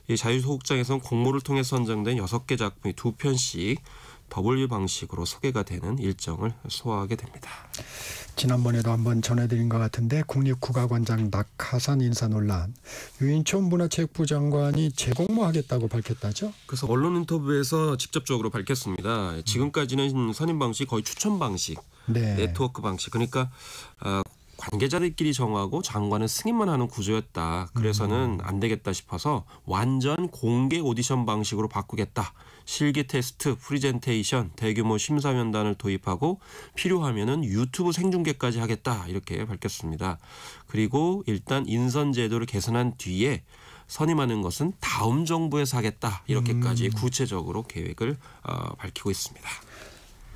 이 자유소극장에서는 공모를 통해 선정된 6개 작품이 2편씩 W 방식으로 소개가 되는 일정을 소화하게 됩니다. 지난번에도 한번 전해드린 것 같은데 국립국악원장 낙하산 인사 논란, 유인촌 문화체육부 장관이 재공모하겠다고 밝혔다죠? 그래서 언론 인터뷰에서 직접적으로 밝혔습니다. 지금까지는 선임 방식 거의 추천 방식, 네. 네트워크 방식, 그러니까 관계자들끼리 정하고 장관은 승인만 하는 구조였다. 그래서는 안 되겠다 싶어서 완전 공개 오디션 방식으로 바꾸겠다. 실기 테스트, 프리젠테이션, 대규모 심사위원단을 도입하고 필요하면은 유튜브 생중계까지 하겠다. 이렇게 밝혔습니다. 그리고 일단 인선 제도를 개선한 뒤에 선임하는 것은 다음 정부에서 하겠다. 이렇게까지 구체적으로 계획을 밝히고 있습니다.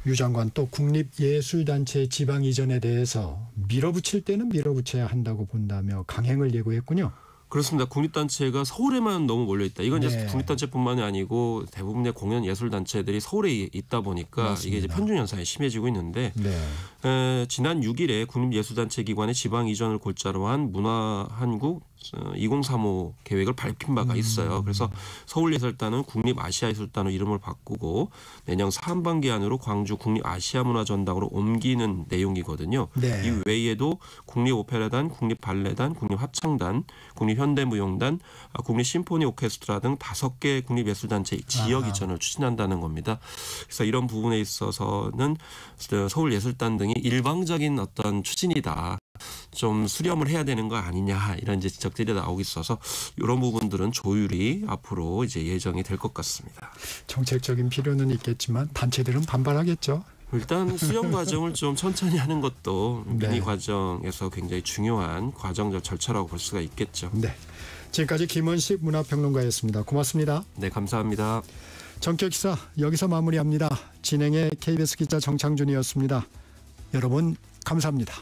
유 장관 또 국립예술단체 지방 이전에 대해서 밀어붙일 때는 밀어붙여야 한다고 본다며 강행을 예고했군요. 그렇습니다. 국립단체가 서울에만 너무 몰려있다. 이건 이제 네. 국립단체뿐만이 아니고 대부분의 공연 예술단체들이 서울에 있다 보니까 맞습니다. 이게 이제 편중 현상이 심해지고 있는데 네. 지난 6일에 국립예술단체 기관의 지방 이전을 골자로 한 문화한국 2035 계획을 밝힌 바가 있어요. 그래서 서울예술단은 국립아시아예술단으로 이름을 바꾸고 내년 상반기 안으로 광주 국립아시아문화전당으로 옮기는 내용이거든요. 네. 이 외에도 국립오페라단, 국립발레단, 국립합창단, 국립현대무용단, 국립심포니 오케스트라 등 5개 국립예술단체 지역 이전을 추진한다는 겁니다. 그래서 이런 부분에 있어서는 서울예술단 등이 일방적인 어떤 추진이다. 좀 수렴을 해야 되는 거 아니냐 이런 이제 지적들이 나오고 있어서 이런 부분들은 조율이 앞으로 이제 예정이 될 것 같습니다. 정책적인 필요는 있겠지만 단체들은 반발하겠죠. 일단 수렴 과정을 좀 천천히 하는 것도 네. 민의 과정에서 굉장히 중요한 과정적 절차라고 볼 수가 있겠죠. 네. 지금까지 김원식 문화평론가였습니다. 고맙습니다. 네, 감사합니다. 정격기사 여기서 마무리합니다. 진행의 KBS 기자 정창준이었습니다. 여러분 감사합니다.